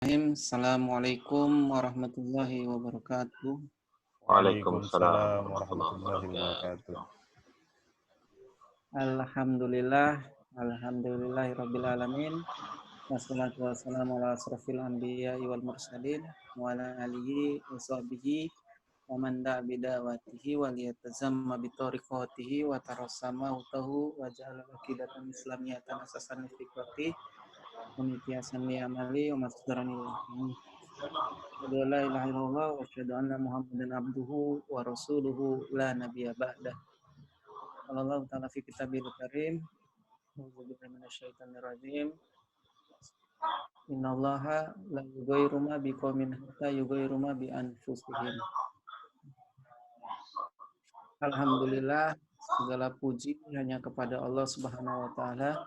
Assalamualaikum warahmatullahi wabarakatuh. Waalaikumsalam Waalaikumsalam warahmatullahi warahmatullahi wabarakatuh. wabarakatuh. Alhamdulillahirabbil alamin. Wassalatu wassalamu ala asrofil anbiya'i wal mursalin wa ala alihi wa sahbihi wa man da'a bida'watihi wa liyatazamma bi tariqatihi wa tarassama utahu wa ja'ala aqidatan islamiyatan asasan fiqati wa miqyasan li amali wa masdaran ilmi. Asyhadu an la ilaha illallah wa asyhadu anna Muhammadan abduhu wa rasuluhu la nabiyya ba'dah. Allah Ta'ala fi kitabil karim. A'udzubillahi minasyaitonir rajim. Innallaha la yughayyiru ma biqaumin hatta yughayyiru ma bi anfusihim. Alhamdulillah, segala puji hanya kepada Allah Subhanahu wa taala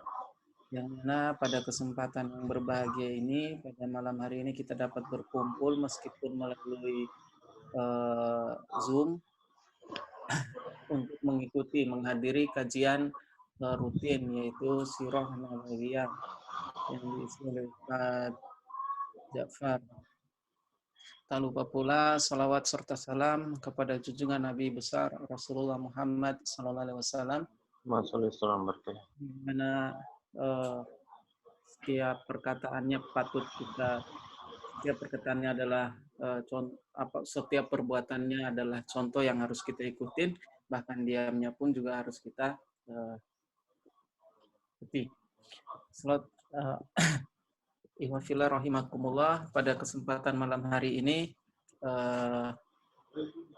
yang mana pada kesempatan yang berbahagia ini pada malam hari ini kita dapat berkumpul meskipun melalui Zoom untuk menghadiri kajian rutin yaitu Sirah Nabawiyah yang diisi oleh Ustaz Ja'far. Tak lupa pula salawat serta salam kepada junjungan Nabi besar Rasulullah Muhammad SAW, di mana setiap perkataannya patut kita, setiap perkataannya adalah setiap perbuatannya adalah contoh yang harus kita ikutin, bahkan diamnya pun juga harus kita ikuti. Ihwafillah rahimakumullah, pada kesempatan malam hari ini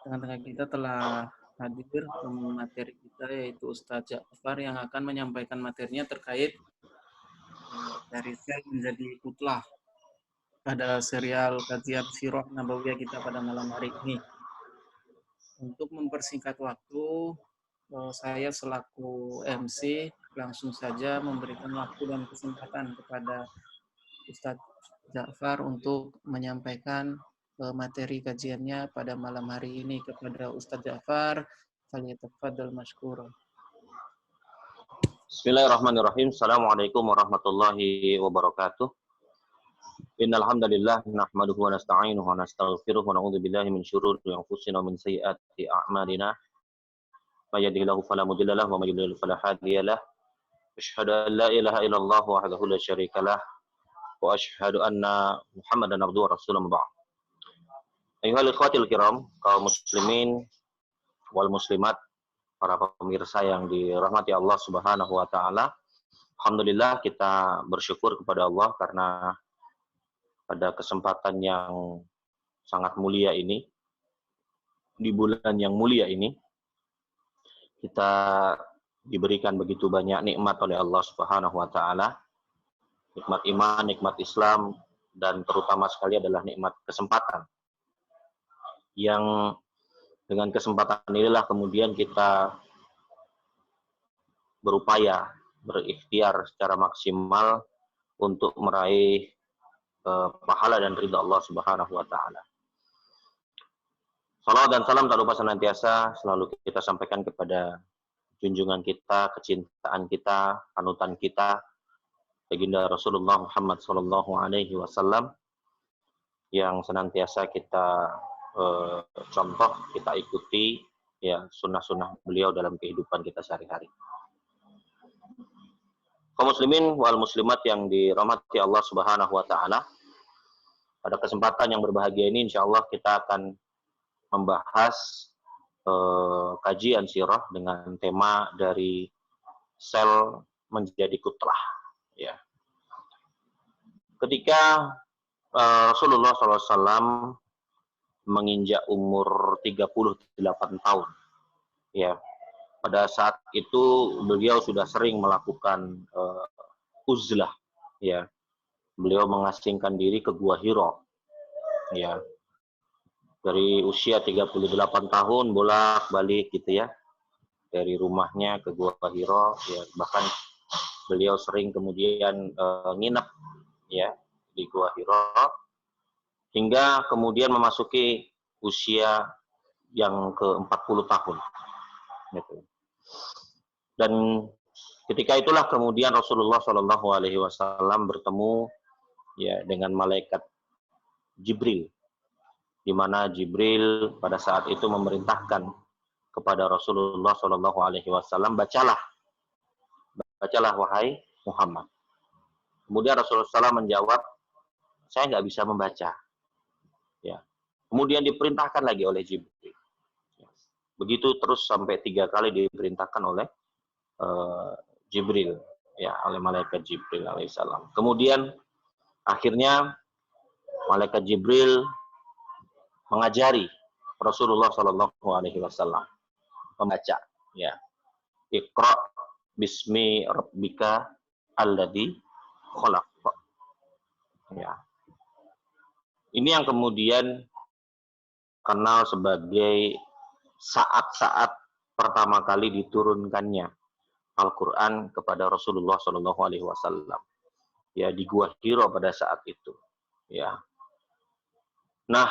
tengah-tengah kita telah hadir materi kita yaitu Ustaz Ja'far yang akan menyampaikan materinya terkait dari sel menjadi kutlah pada serial kajian Sirah Nabawiyah kita pada malam hari ini. Untuk mempersingkat waktu, saya selaku MC langsung saja memberikan waktu dan kesempatan kepada Ustaz Ja'far untuk menyampaikan materi kajiannya pada malam hari ini. Kepada Ustaz Ja'far, falyatafaddal mashkura. Bismillahirrahmanirrahim. Assalamualaikum warahmatullahi wabarakatuh. Innal hamdalillah nahmaduhu wa nasta'inuhu wa nastaghfiruh wa na'udzu billahi min syururi anfusina wa min sayyiati a'malina. May yahdihillahu fala mudilla lahu wa may yudlil fala hadiya lahu. Asyhadu an la ilaha illallah wahdahu la syarika lah wa asyhadu anna Muhammadan abduhu wa rasuluhu ba'd. Ayyuhal ikhwatil kiram, kaum muslimin wal muslimat, para pemirsa yang dirahmati Allah Subhanahu wa taala. Alhamdulillah kita bersyukur kepada Allah karena pada kesempatan yang sangat mulia ini, di bulan yang mulia ini, kita diberikan begitu banyak nikmat oleh Allah Subhanahu wa taala. Nikmat iman, nikmat Islam, dan terutama sekali adalah nikmat kesempatan. Yang dengan kesempatan inilah kemudian kita berupaya, berikhtiar secara maksimal untuk meraih pahala dan ridha Allah Subhanahu wa taala. Salawat dan salam tak lupa senantiasa selalu kita sampaikan kepada junjungan kita, kecintaan kita, panutan kita, baginda Rasulullah Muhammad sallallahu alaihi wasallam, yang senantiasa kita contoh, kita ikuti ya sunnah-sunnah beliau dalam kehidupan kita sehari-hari. Kaum muslimin wal muslimat yang dirahmati Allah Subhanahu wa taala, pada kesempatan yang berbahagia ini insyaallah kita akan membahas kajian sirah dengan tema dari sel menjadi kutlah. Ya. Ketika Rasulullah SAW menginjak umur 38 tahun, ya, pada saat itu beliau sudah sering melakukan uzlah, ya. Beliau mengasingkan diri ke Gua Hira, ya. Dari usia 38 tahun bolak-balik gitu ya, dari rumahnya ke Gua Hira, ya, bahkan beliau sering kemudian nginep ya di Gua Hira hingga kemudian memasuki usia yang ke-40 tahun gitu. Dan ketika itulah kemudian Rasulullah Shallallahu alaihi wasallam bertemu ya dengan malaikat Jibril, di mana Jibril pada saat itu memerintahkan kepada Rasulullah Shallallahu Alaihi Wasallam, bacalah wahai Muhammad. Kemudian Rasulullah SAW menjawab, saya nggak bisa membaca. Ya. Kemudian diperintahkan lagi oleh Jibril. Begitu terus sampai 3 kali diperintahkan oleh Jibril, ya, oleh malaikat Jibril alaihissalam. Kemudian akhirnya malaikat Jibril mengajari Rasulullah Shallallahu Alaihi Wasallam membaca, ya, Iqra bismi rabbika alladzi khalaq. Ya. Ini yang kemudian kenal sebagai saat-saat pertama kali diturunkannya Al-Quran kepada Rasulullah Shallallahu Alaihi Wasallam. Ya, di Gua Hiro pada saat itu. Ya. Nah,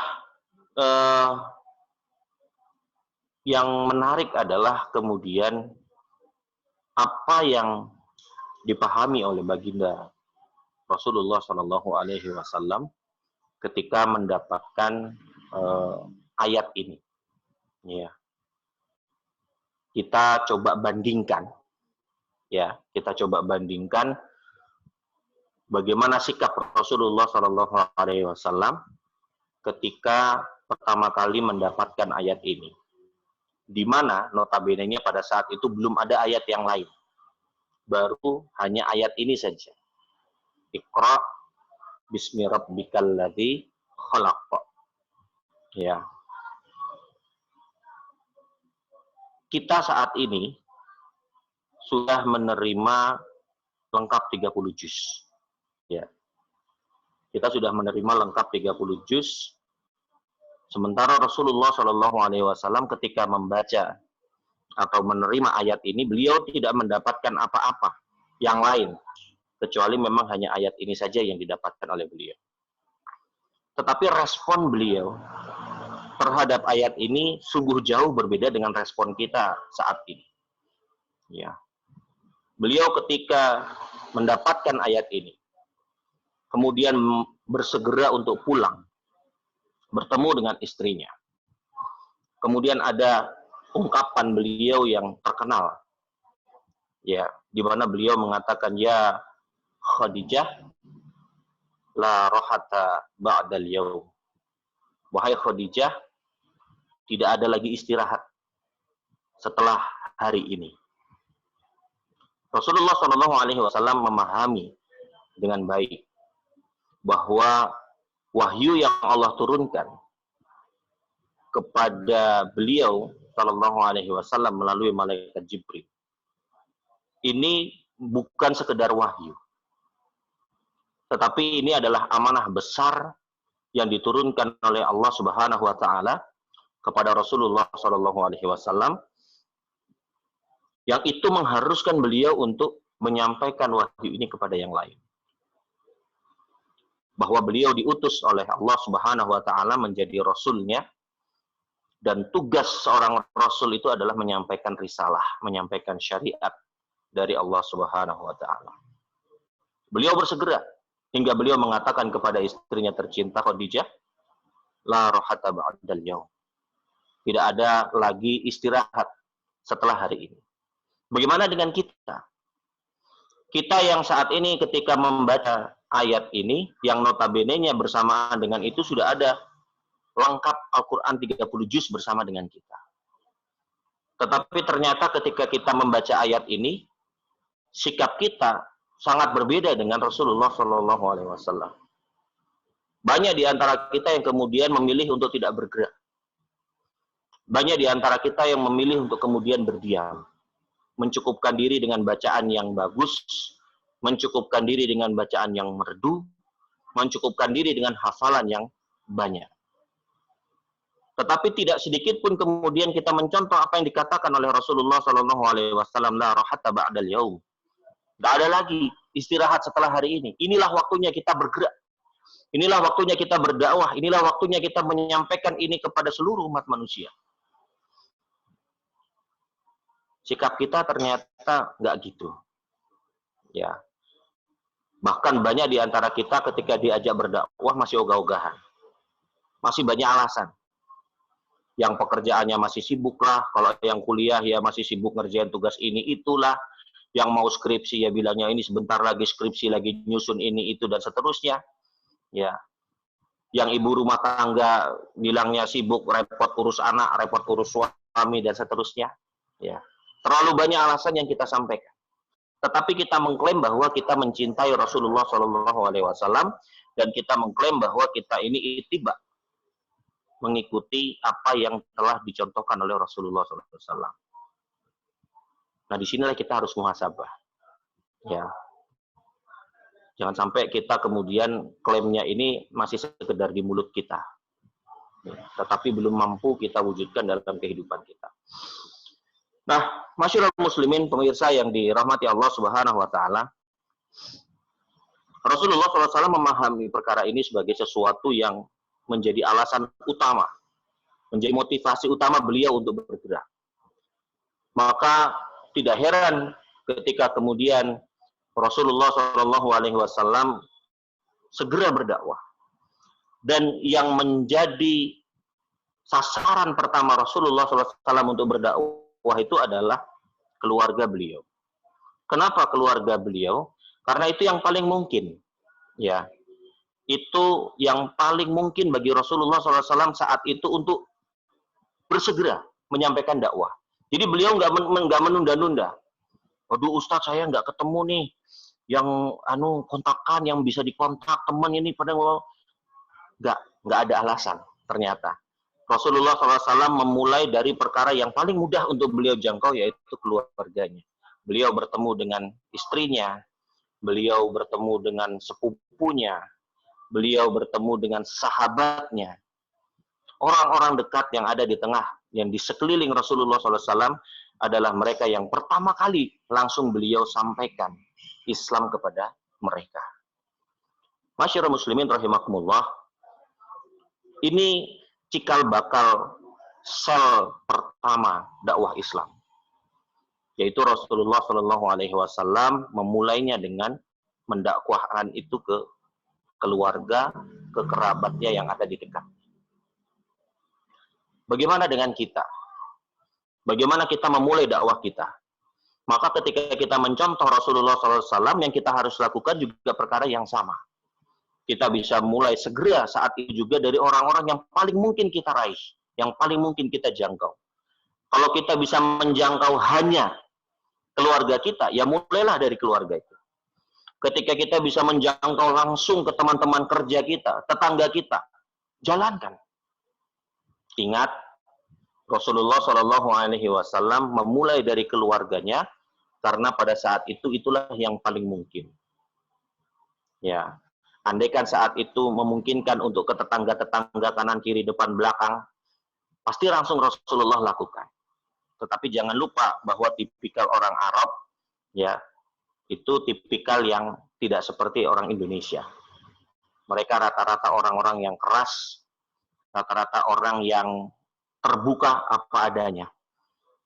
yang menarik adalah kemudian apa yang dipahami oleh baginda Rasulullah Shallallahu Alaihi Wasallam ketika mendapatkan ayat ini. Ya. Kita coba bandingkan, ya, bagaimana sikap Rasulullah Shallallahu Alaihi Wasallam ketika pertama kali mendapatkan ayat ini, di mana notabene-nya pada saat itu belum ada ayat yang lain, baru hanya ayat ini saja. Iqra bismi rabbikal ladzi khalaq. Ya. Kita saat ini sudah menerima lengkap 30 juz. Ya. Kita sudah menerima lengkap 30 juz. Sementara Rasulullah Shallallahu Alaihi Wasallam ketika membaca atau menerima ayat ini, beliau tidak mendapatkan apa-apa yang lain, kecuali memang hanya ayat ini saja yang didapatkan oleh beliau. Tetapi respon beliau terhadap ayat ini sungguh jauh berbeda dengan respon kita saat ini. Ya. Beliau ketika mendapatkan ayat ini, kemudian bersegera untuk pulang, bertemu dengan istrinya. Kemudian ada ungkapan beliau yang terkenal, ya, di mana beliau mengatakan, ya Khadijah, la rohata ba'dal yaum. Wahai Khadijah, tidak ada lagi istirahat setelah hari ini. Rasulullah Shallallahu Alaihi Wasallam memahami dengan baik bahwa wahyu yang Allah turunkan kepada beliau Shallallahu Alaihi Wasallam melalui malaikat Jibril ini bukan sekedar wahyu, tetapi ini adalah amanah besar yang diturunkan oleh Allah Subhanahu Wa Taala kepada Rasulullah Shallallahu Alaihi Wasallam, yang itu mengharuskan beliau untuk menyampaikan wahyu ini kepada yang lain. Bahwa beliau diutus oleh Allah Subhanahu Wa Taala menjadi rasulnya, dan tugas seorang rasul itu adalah menyampaikan risalah, menyampaikan syariat dari Allah Subhanahu Wa Taala. Beliau bersegera hingga beliau mengatakan kepada istrinya tercinta Khadijah, la rohata ba'dal yaum. Tidak ada lagi istirahat setelah hari ini. Bagaimana dengan kita? Kita yang saat ini ketika membaca ayat ini, yang notabene-nya bersamaan dengan itu sudah ada lengkap Al-Quran 30 juz bersama dengan kita. Tetapi ternyata ketika kita membaca ayat ini, sikap kita sangat berbeda dengan Rasulullah Shallallahu Alaihi Wasallam. Banyak di antara kita yang kemudian memilih untuk tidak bergerak. Banyak di antara kita yang memilih untuk kemudian berdiam. Mencukupkan diri dengan bacaan yang bagus, mencukupkan diri dengan bacaan yang merdu, mencukupkan diri dengan hafalan yang banyak. Tetapi tidak sedikit pun kemudian kita mencontoh apa yang dikatakan oleh Rasulullah Shallallahu Alaihi Wasallam, la rohata ba'dal yaum. Tidak ada lagi istirahat setelah hari ini. Inilah waktunya kita bergerak. Inilah waktunya kita berdakwah. Inilah waktunya kita menyampaikan ini kepada seluruh umat manusia. Sikap kita ternyata nggak gitu. Ya. Bahkan banyak di antara kita ketika diajak berdakwah masih ogah-ogahan. masih banyak alasan. Yang pekerjaannya masih sibuk lah, kalau yang kuliah ya masih sibuk ngerjain tugas ini itulah, yang mau skripsi ya bilangnya ini sebentar lagi skripsi, lagi nyusun ini itu dan seterusnya. Ya, yang ibu rumah tangga bilangnya sibuk, repot urus anak, repot urus suami dan seterusnya. Ya, terlalu banyak alasan yang kita sampaikan. Tetapi kita mengklaim bahwa kita mencintai Rasulullah SAW dan kita mengklaim bahwa kita ini ittiba, mengikuti apa yang telah dicontohkan oleh Rasulullah SAW. Nah, disinilah kita harus muhasabah. Ya, jangan sampai kita kemudian klaimnya ini masih sekedar di mulut kita, ya, tetapi belum mampu kita wujudkan dalam kehidupan kita. Nah, masyarakat muslimin, pemirsa yang dirahmati Allah Subhanahu Wa Taala, Rasulullah SAW memahami perkara ini sebagai sesuatu yang menjadi alasan utama, menjadi motivasi utama beliau untuk bergerak. Maka tidak heran ketika kemudian Rasulullah SAW segera berdakwah. Dan yang menjadi sasaran pertama Rasulullah SAW untuk berdakwah itu adalah keluarga beliau. Kenapa keluarga beliau? Karena itu yang paling mungkin. Ya, itu yang paling mungkin bagi Rasulullah SAW saat itu untuk bersegera menyampaikan dakwah. Jadi beliau nggak menunda-nunda. Aduh Ustadz, saya nggak ketemu nih yang kontakan, yang bisa dikontak teman ini, pada nggak ada alasan. Ternyata Rasulullah SAW memulai dari perkara yang paling mudah untuk beliau jangkau, yaitu keluarganya. Beliau bertemu dengan istrinya, beliau bertemu dengan sepupunya, beliau bertemu dengan sahabatnya. Orang-orang dekat yang ada di tengah, yang di sekeliling Rasulullah SAW adalah mereka yang pertama kali langsung beliau sampaikan Islam kepada mereka. Masyarakat muslimin rahimakumullah, ini cikal bakal sel pertama dakwah Islam, yaitu Rasulullah SAW memulainya dengan mendakwahkan itu ke keluarga, ke kerabatnya yang ada di dekat. Bagaimana dengan kita? Bagaimana kita memulai dakwah kita? Maka ketika kita mencontoh Rasulullah SAW, yang kita harus lakukan juga perkara yang sama. Kita bisa mulai segera saat itu juga dari orang-orang yang paling mungkin kita raih, yang paling mungkin kita jangkau. Kalau kita bisa menjangkau hanya keluarga kita, ya mulailah dari keluarga itu. Ketika kita bisa menjangkau langsung ke teman-teman kerja kita, tetangga kita, jalankan. Ingat, Rasulullah SAW memulai dari keluarganya karena pada saat itu itulah yang paling mungkin. Ya, andaikan saat itu memungkinkan untuk ke tetangga-tetangga kanan kiri depan belakang, pasti langsung Rasulullah lakukan. Tetapi jangan lupa bahwa tipikal orang Arab, ya, itu tipikal yang tidak seperti orang Indonesia. Mereka rata-rata orang-orang yang keras, rata-rata orang yang terbuka apa adanya.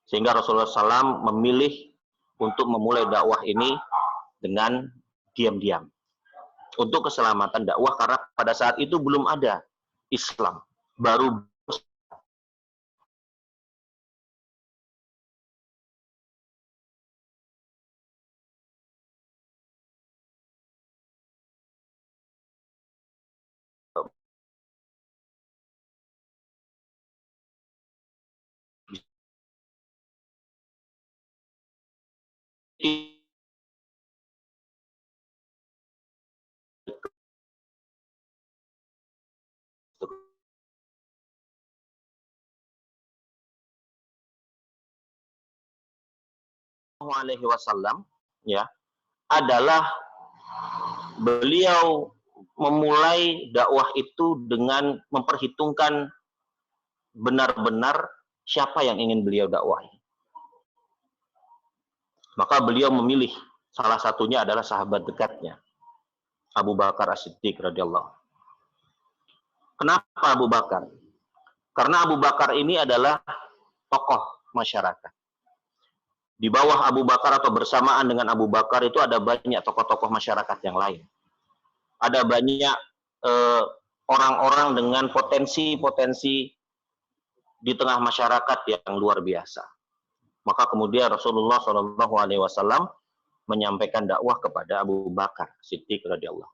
Sehingga Rasulullah SAW memilih untuk memulai dakwah ini dengan diam-diam. Untuk keselamatan dakwah, karena pada saat itu belum ada Islam. Baru SAW, ya, adalah beliau memulai dakwah itu dengan memperhitungkan benar-benar siapa yang ingin beliau dakwahi. Maka beliau memilih salah satunya adalah sahabat dekatnya, Abu Bakar As-Siddiq radhiyallahu. Kenapa Abu Bakar? Karena Abu Bakar ini adalah tokoh masyarakat. Di bawah Abu Bakar atau bersamaan dengan Abu Bakar itu ada banyak tokoh-tokoh masyarakat yang lain. Ada banyak orang-orang dengan potensi-potensi di tengah masyarakat yang luar biasa. Maka kemudian Rasulullah SAW menyampaikan dakwah kepada Abu Bakar Siddiq radhiyallahu.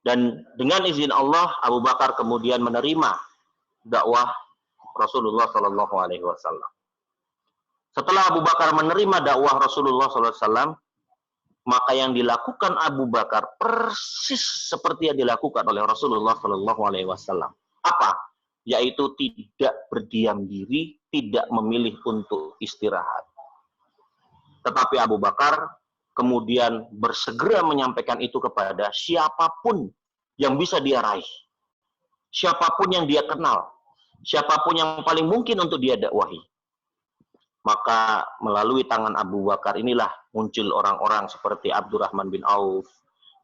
Dan dengan izin Allah, Abu Bakar kemudian menerima dakwah Rasulullah SAW. Setelah Abu Bakar menerima dakwah Rasulullah SAW, maka yang dilakukan Abu Bakar persis seperti yang dilakukan oleh Rasulullah SAW. Apa? Yaitu tidak berdiam diri, tidak memilih untuk istirahat. Tetapi Abu Bakar kemudian bersegera menyampaikan itu kepada siapapun yang bisa dia raih, siapapun yang dia kenal, siapapun yang paling mungkin untuk dia dakwahi. Maka melalui tangan Abu Bakar inilah muncul orang-orang seperti Abdurrahman bin Auf,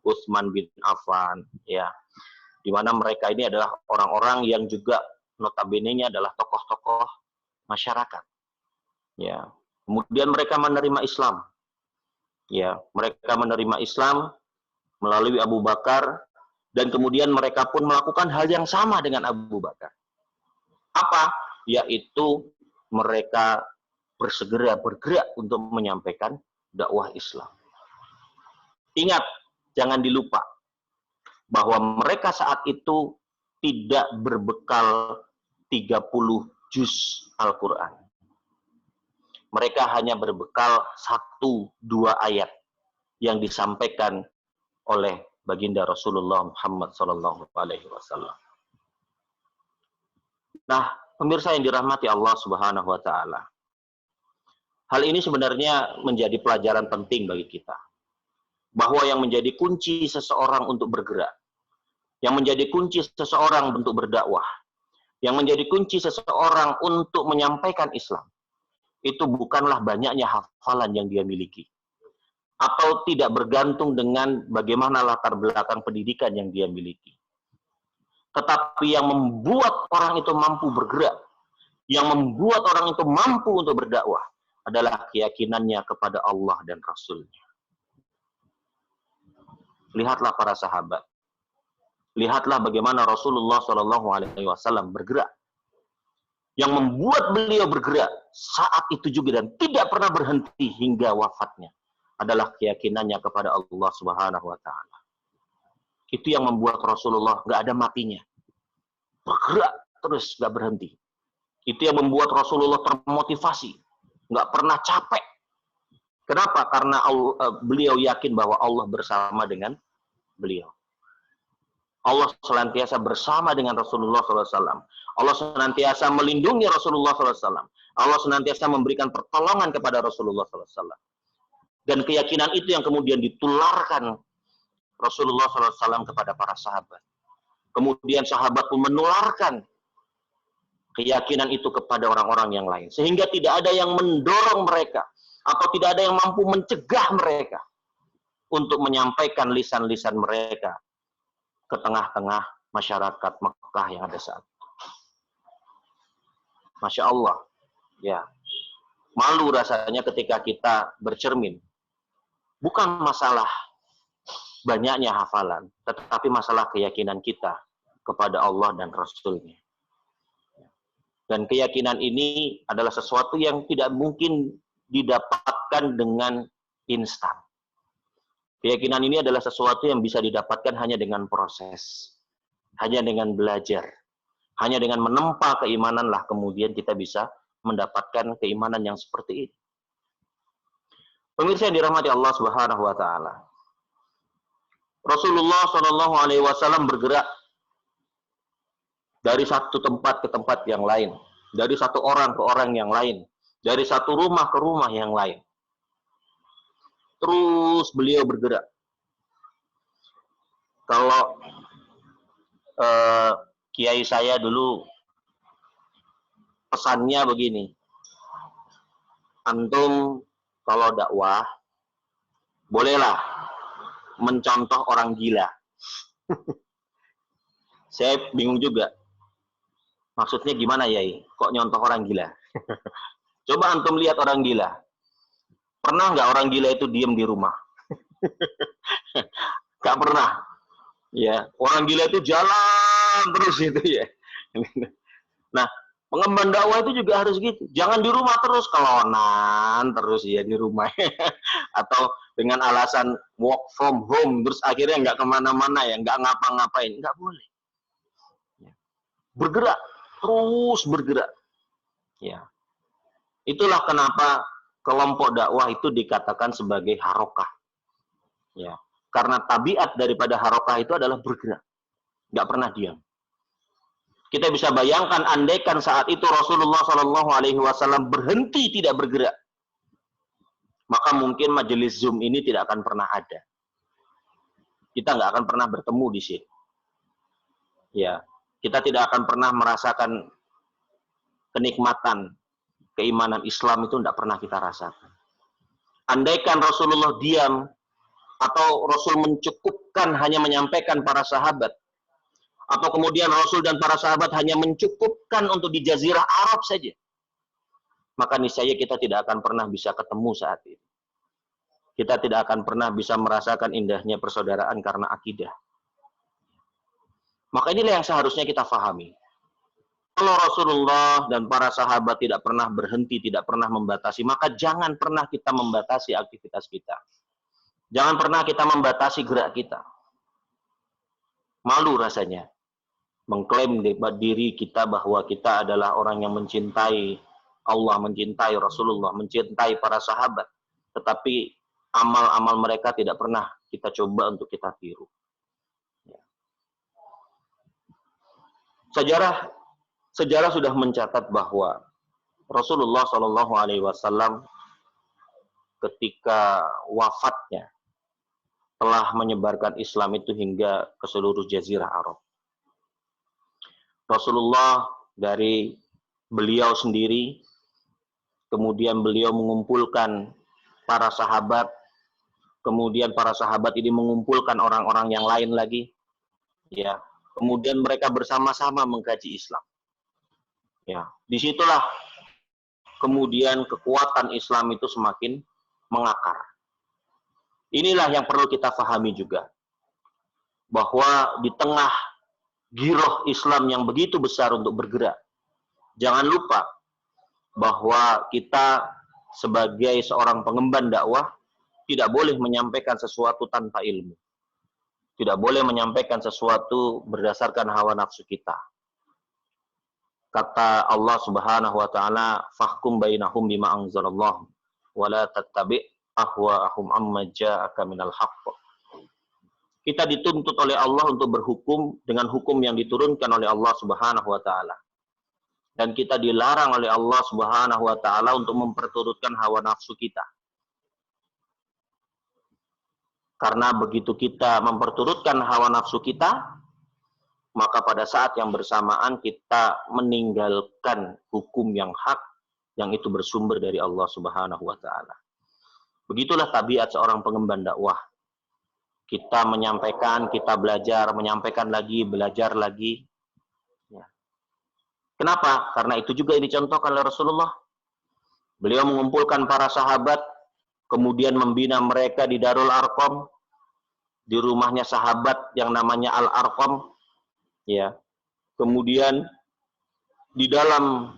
Utsman bin Affan, ya, di mana mereka ini adalah orang-orang yang juga notabene-nya adalah tokoh-tokoh masyarakat. Ya, kemudian mereka menerima Islam. Ya, mereka menerima Islam melalui Abu Bakar, dan kemudian mereka pun melakukan hal yang sama dengan Abu Bakar. Apa? Yaitu mereka bersegera bergerak untuk menyampaikan dakwah Islam. Ingat, jangan dilupa bahwa mereka saat itu tidak berbekal 30 juz Al-Quran. Mereka hanya berbekal 1-2 ayat yang disampaikan oleh baginda Rasulullah Muhammad SAW. Nah, pemirsa yang dirahmati Allah Subhanahu wa Ta'ala, hal ini sebenarnya menjadi pelajaran penting bagi kita. Bahwa yang menjadi kunci seseorang untuk bergerak, yang menjadi kunci seseorang untuk berdakwah, yang menjadi kunci seseorang untuk menyampaikan Islam, itu bukanlah banyaknya hafalan yang dia miliki, atau tidak bergantung dengan bagaimana latar belakang pendidikan yang dia miliki. Tetapi yang membuat orang itu mampu bergerak, yang membuat orang itu mampu untuk berdakwah, adalah keyakinannya kepada Allah dan Rasul-Nya. Lihatlah para sahabat. Lihatlah bagaimana Rasulullah SAW bergerak. Yang membuat beliau bergerak saat itu juga dan tidak pernah berhenti hingga wafatnya adalah keyakinannya kepada Allah Subhanahu wa Ta'ala. Itu yang membuat Rasulullah nggak ada matinya. Bergerak terus, nggak berhenti. Itu yang membuat Rasulullah termotivasi, nggak pernah capek. Kenapa? Karena beliau yakin bahwa Allah bersama dengan beliau. Allah senantiasa bersama dengan Rasulullah SAW. Allah senantiasa melindungi Rasulullah SAW. Allah senantiasa memberikan pertolongan kepada Rasulullah SAW. Dan keyakinan itu yang kemudian ditularkan Rasulullah SAW kepada para sahabat. Kemudian sahabat pun menularkan keyakinan itu kepada orang-orang yang lain. Sehingga tidak ada yang mendorong mereka, atau tidak ada yang mampu mencegah mereka untuk menyampaikan lisan-lisan mereka ke tengah-tengah masyarakat Mekah yang ada saat itu. Masya Allah, ya, malu rasanya ketika kita bercermin. Bukan masalah banyaknya hafalan, tetapi masalah keyakinan kita kepada Allah dan Rasul-Nya. Dan keyakinan ini adalah sesuatu yang tidak mungkin didapatkan dengan instan. Keyakinan ini adalah sesuatu yang bisa didapatkan hanya dengan proses, hanya dengan belajar, hanya dengan menempa keimananlah kemudian kita bisa mendapatkan keimanan yang seperti ini. Pemirsa yang dirahmati Allah Subhanahu wa Ta'ala, Rasulullah SAW bergerak dari satu tempat ke tempat yang lain, dari satu orang ke orang yang lain, dari satu rumah ke rumah yang lain. Terus beliau bergerak. Kalau kiai saya dulu pesannya begini, antum kalau dakwah bolehlah mencontoh orang gila. Saya bingung juga. Maksudnya gimana Yai? Kok nyontoh orang gila? Coba antum lihat orang gila. Pernah nggak orang gila itu diem di rumah? Nggak pernah. Ya, orang gila itu jalan terus itu ya. Nah, pengemban dakwah itu juga harus gitu. Jangan di rumah terus, kelonan terus ya di rumah. Atau dengan alasan work from home, terus akhirnya nggak kemana-mana ya, nggak ngapa-ngapain. Nggak boleh. Bergerak, terus bergerak. Ya. Itulah kenapa kelompok dakwah itu dikatakan sebagai harokah. Ya. Karena tabiat daripada harokah itu adalah bergerak. Nggak pernah diam. Kita bisa bayangkan andaikan saat itu Rasulullah SAW berhenti tidak bergerak, maka mungkin majelis Zoom ini tidak akan pernah ada. Kita nggak akan pernah bertemu di sini. Ya, kita tidak akan pernah merasakan kenikmatan keimanan Islam itu tidak pernah kita rasakan. Andaikan Rasulullah diam atau Rasul mencukupkan hanya menyampaikan para sahabat, atau kemudian Rasul dan para sahabat hanya mencukupkan untuk di Jazirah Arab saja, maka niscaya kita tidak akan pernah bisa ketemu saat itu. Kita tidak akan pernah bisa merasakan indahnya persaudaraan karena akidah. Maka inilah yang seharusnya kita fahami. Kalau Rasulullah dan para sahabat tidak pernah berhenti, tidak pernah membatasi, maka jangan pernah kita membatasi aktivitas kita. Jangan pernah kita membatasi gerak kita. Malu rasanya mengklaim diri kita bahwa kita adalah orang yang mencintai Allah, mencintai Rasulullah, mencintai para sahabat. Tetapi amal-amal mereka tidak pernah kita coba untuk kita tiru. Sejarah sudah mencatat bahwa Rasulullah SAW ketika wafatnya telah menyebarkan Islam itu hingga ke seluruh Jazirah Arab. Rasulullah dari beliau sendiri, kemudian beliau mengumpulkan para sahabat, kemudian para sahabat ini mengumpulkan orang-orang yang lain lagi, ya. Kemudian mereka bersama-sama mengkaji Islam. Ya, disitulah kemudian kekuatan Islam itu semakin mengakar. Inilah yang perlu kita pahami juga, bahwa di tengah giroh Islam yang begitu besar untuk bergerak, jangan lupa bahwa kita sebagai seorang pengemban dakwah tidak boleh menyampaikan sesuatu tanpa ilmu. Tidak boleh menyampaikan sesuatu berdasarkan hawa nafsu kita. Kata Allah Subhanahu wa taala, "Fahkum bainahum bima anzalallah wa la tattabi' ahwa'ahum amma ja'aka minal haqq." Kita dituntut oleh Allah untuk berhukum dengan hukum yang diturunkan oleh Allah Subhanahu wa taala. Dan kita dilarang oleh Allah Subhanahu wa taala untuk memperturutkan hawa nafsu kita. Karena begitu kita memperturutkan hawa nafsu kita, maka pada saat yang bersamaan kita meninggalkan hukum yang hak, yang itu bersumber dari Allah Subhanahu wa taala. Begitulah tabiat seorang pengemban dakwah. Kita menyampaikan, kita belajar, menyampaikan lagi, belajar lagi. Ya. Kenapa? Karena itu juga dicontohkan oleh Rasulullah. Beliau mengumpulkan para sahabat, kemudian membina mereka di Darul Arqam, di rumahnya sahabat yang namanya Al-Arqam. Ya. Kemudian di dalam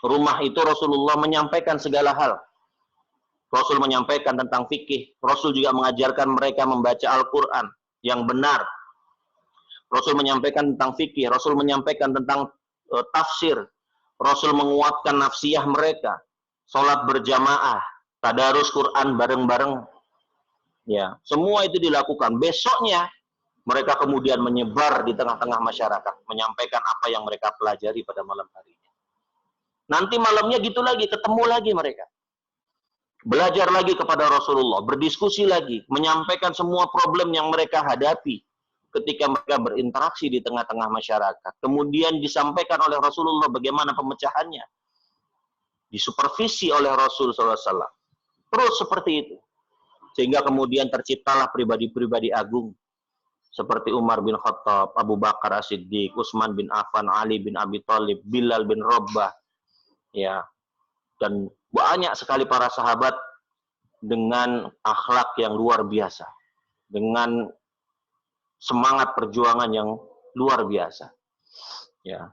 rumah itu Rasulullah menyampaikan segala hal. Rasul menyampaikan tentang fikih. Rasul juga mengajarkan mereka membaca Al-Quran yang benar. Rasul menyampaikan tentang fikih. Rasul menyampaikan tentang tafsir. Rasul menguatkan nafsiyah mereka. Sholat berjamaah. Tadarus Quran bareng-bareng. Ya, semua itu dilakukan. Besoknya mereka kemudian menyebar di tengah-tengah masyarakat, menyampaikan apa yang mereka pelajari pada malam harinya. Nanti malamnya gitu lagi, ketemu lagi mereka. Belajar lagi kepada Rasulullah, berdiskusi lagi, menyampaikan semua problem yang mereka hadapi ketika mereka berinteraksi di tengah-tengah masyarakat. Kemudian disampaikan oleh Rasulullah bagaimana pemecahannya. Disupervisi oleh Rasul SAW. Terus seperti itu. Sehingga kemudian terciptalah pribadi-pribadi agung. Seperti Umar bin Khattab, Abu Bakar As-Siddiq, Utsman bin Affan, Ali bin Abi Thalib, Bilal bin Rabah. Ya. Dan banyak sekali para sahabat dengan akhlak yang luar biasa. Dengan semangat perjuangan yang luar biasa. Ya.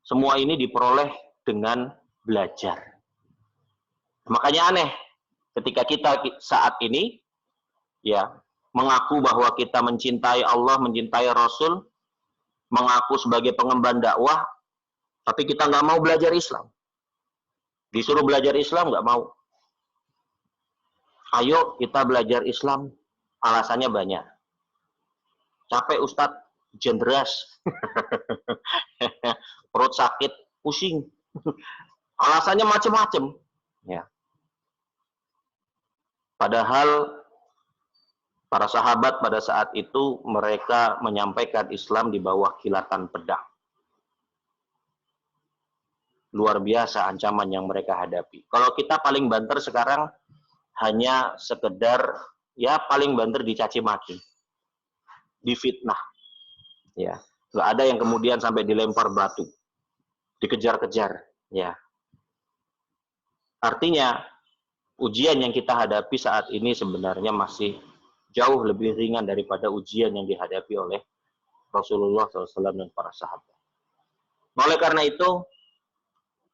Semua ini diperoleh dengan belajar. Makanya aneh ketika kita saat ini ya mengaku bahwa kita mencintai Allah, mencintai Rasul, mengaku sebagai pengemban dakwah, tapi kita nggak mau belajar Islam. Disuruh belajar Islam nggak mau. Ayo kita belajar Islam, alasannya banyak. Capek Ustadz, hujan deras, perut sakit, pusing. Alasannya macam-macam. Ya. Padahal para sahabat pada saat itu mereka menyampaikan Islam di bawah kilatan pedang. Luar biasa ancaman yang mereka hadapi. Kalau kita paling banter sekarang hanya sekedar ya paling banter dicaci maki, difitnah, ya nggak ada yang kemudian sampai dilempar batu, dikejar-kejar, ya. Artinya ujian yang kita hadapi saat ini sebenarnya masih jauh lebih ringan daripada ujian yang dihadapi oleh Rasulullah SAW dan para sahabat. Oleh karena itu,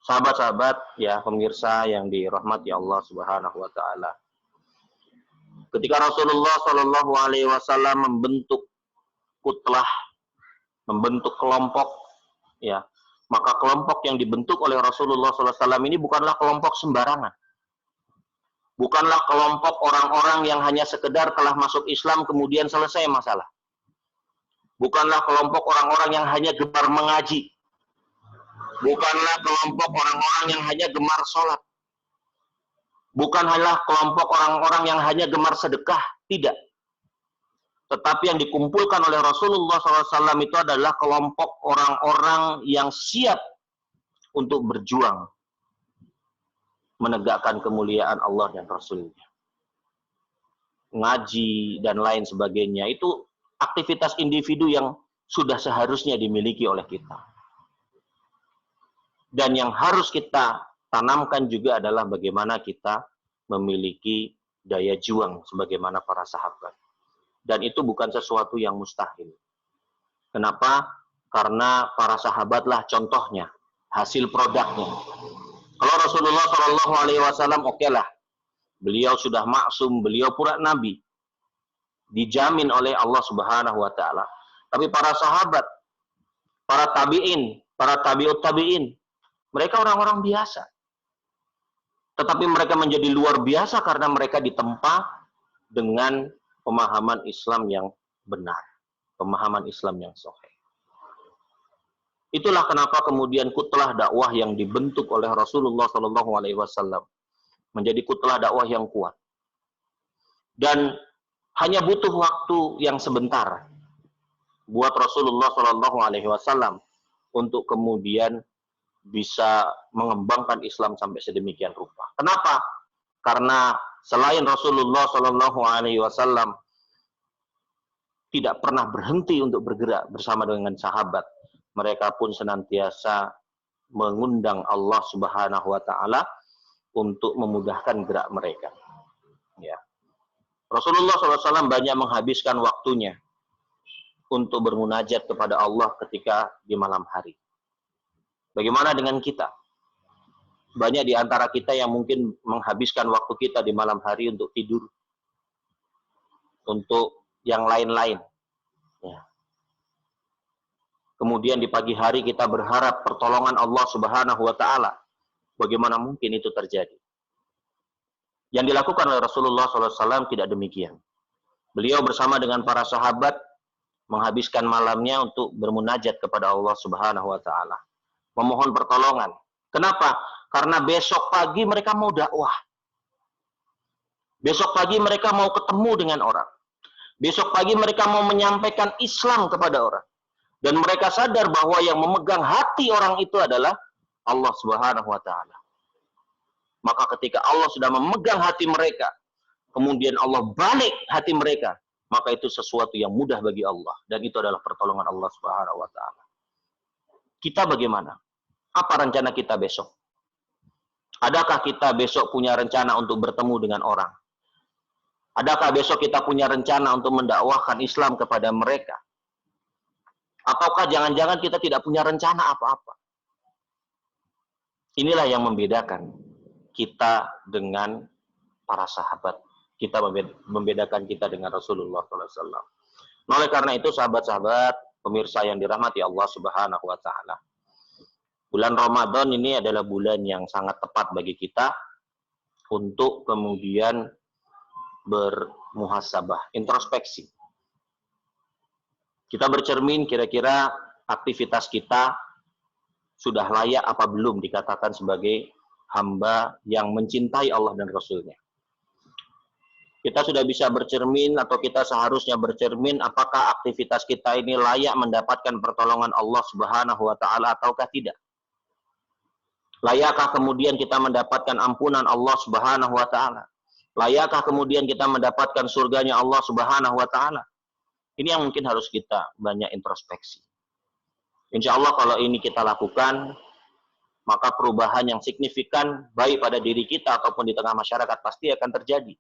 sahabat-sahabat, ya pemirsa yang dirahmati Allah Subhanahu Wa Taala, ketika Rasulullah Shallallahu Alaihi Wasallam membentuk kutlah, membentuk kelompok, ya, maka kelompok yang dibentuk oleh Rasulullah SAW ini bukanlah kelompok sembarangan, bukanlah kelompok orang-orang yang hanya sekedar telah masuk Islam kemudian selesai masalah, bukanlah kelompok orang-orang yang hanya gemar mengaji, bukanlah kelompok orang-orang yang hanya gemar sholat, bukan hanya kelompok orang-orang yang hanya gemar sedekah, tidak. Tetapi yang dikumpulkan oleh Rasulullah SAW itu adalah kelompok orang-orang yang siap untuk berjuang menegakkan kemuliaan Allah dan Rasulnya. Ngaji dan lain sebagainya itu aktivitas individu yang sudah seharusnya dimiliki oleh kita. Dan yang harus kita tanamkan juga adalah bagaimana kita memiliki daya juang sebagaimana para sahabat. Dan itu bukan sesuatu yang mustahil. Kenapa? Karena para sahabatlah contohnya, hasil produknya. Kalau Rasulullah Shallallahu Alaihi Wasallam oke lah, beliau sudah maksum, beliau pura nabi, dijamin oleh Allah Subhanahu Wa Taala. Tapi para sahabat, para tabiin, para tabiut tabiin, mereka orang-orang biasa. Tetapi mereka menjadi luar biasa karena mereka ditempa dengan pemahaman Islam yang benar, pemahaman Islam yang sahih. Itulah kenapa kemudian kutlah dakwah yang dibentuk oleh Rasulullah SAW menjadi kutlah dakwah yang kuat. Dan hanya butuh waktu yang sebentar buat Rasulullah SAW untuk kemudian bisa mengembangkan Islam sampai sedemikian rupa. Kenapa? Karena selain Rasulullah SAW tidak pernah berhenti untuk bergerak bersama dengan sahabat, mereka pun senantiasa mengundang Allah Subhanahu Wa Taala untuk memudahkan gerak mereka. Ya. Rasulullah SAW banyak menghabiskan waktunya untuk bermunajat kepada Allah ketika di malam hari. Bagaimana dengan kita? Banyak di antara kita yang mungkin menghabiskan waktu kita di malam hari untuk tidur, untuk yang lain-lain. Ya. Kemudian di pagi hari kita berharap pertolongan Allah Subhanahu Wa Taala. Bagaimana mungkin itu terjadi? Yang dilakukan oleh Rasulullah SAW tidak demikian. Beliau bersama dengan para sahabat menghabiskan malamnya untuk bermunajat kepada Allah Subhanahu Wa Taala, memohon pertolongan. Kenapa? Karena besok pagi mereka mau dakwah. Besok pagi mereka mau ketemu dengan orang. Besok pagi mereka mau menyampaikan Islam kepada orang. Dan mereka sadar bahwa yang memegang hati orang itu adalah Allah Subhanahu Wa Taala. Maka ketika Allah sudah memegang hati mereka, kemudian Allah balik hati mereka, maka itu sesuatu yang mudah bagi Allah. Dan itu adalah pertolongan Allah Subhanahu Wa Taala. Kita bagaimana? Apa rencana kita besok? Adakah kita besok punya rencana untuk bertemu dengan orang? Adakah besok kita punya rencana untuk mendakwahkan Islam kepada mereka? Ataukah jangan-jangan kita tidak punya rencana apa-apa? Inilah yang membedakan kita dengan para sahabat. Kita membedakan kita dengan Rasulullah SAW. Nah, oleh karena itu, sahabat-sahabat, pemirsa yang dirahmati Allah Subhanahu wa Ta'ala, bulan Ramadan ini adalah bulan yang sangat tepat bagi kita untuk kemudian bermuhasabah, introspeksi. Kita bercermin kira-kira aktivitas kita sudah layak apa belum dikatakan sebagai hamba yang mencintai Allah dan Rasul-Nya. Kita sudah bisa bercermin atau kita seharusnya bercermin apakah aktivitas kita ini layak mendapatkan pertolongan Allah Subhanahu wa Ta'ala ataukah tidak. Layakkah kemudian kita mendapatkan ampunan Allah Subhanahu wa Ta'ala? Layakkah kemudian kita mendapatkan surganya Allah Subhanahu wa Ta'ala? Ini yang mungkin harus kita banyak introspeksi. Insya Allah kalau ini kita lakukan, maka perubahan yang signifikan baik pada diri kita ataupun di tengah masyarakat pasti akan terjadi.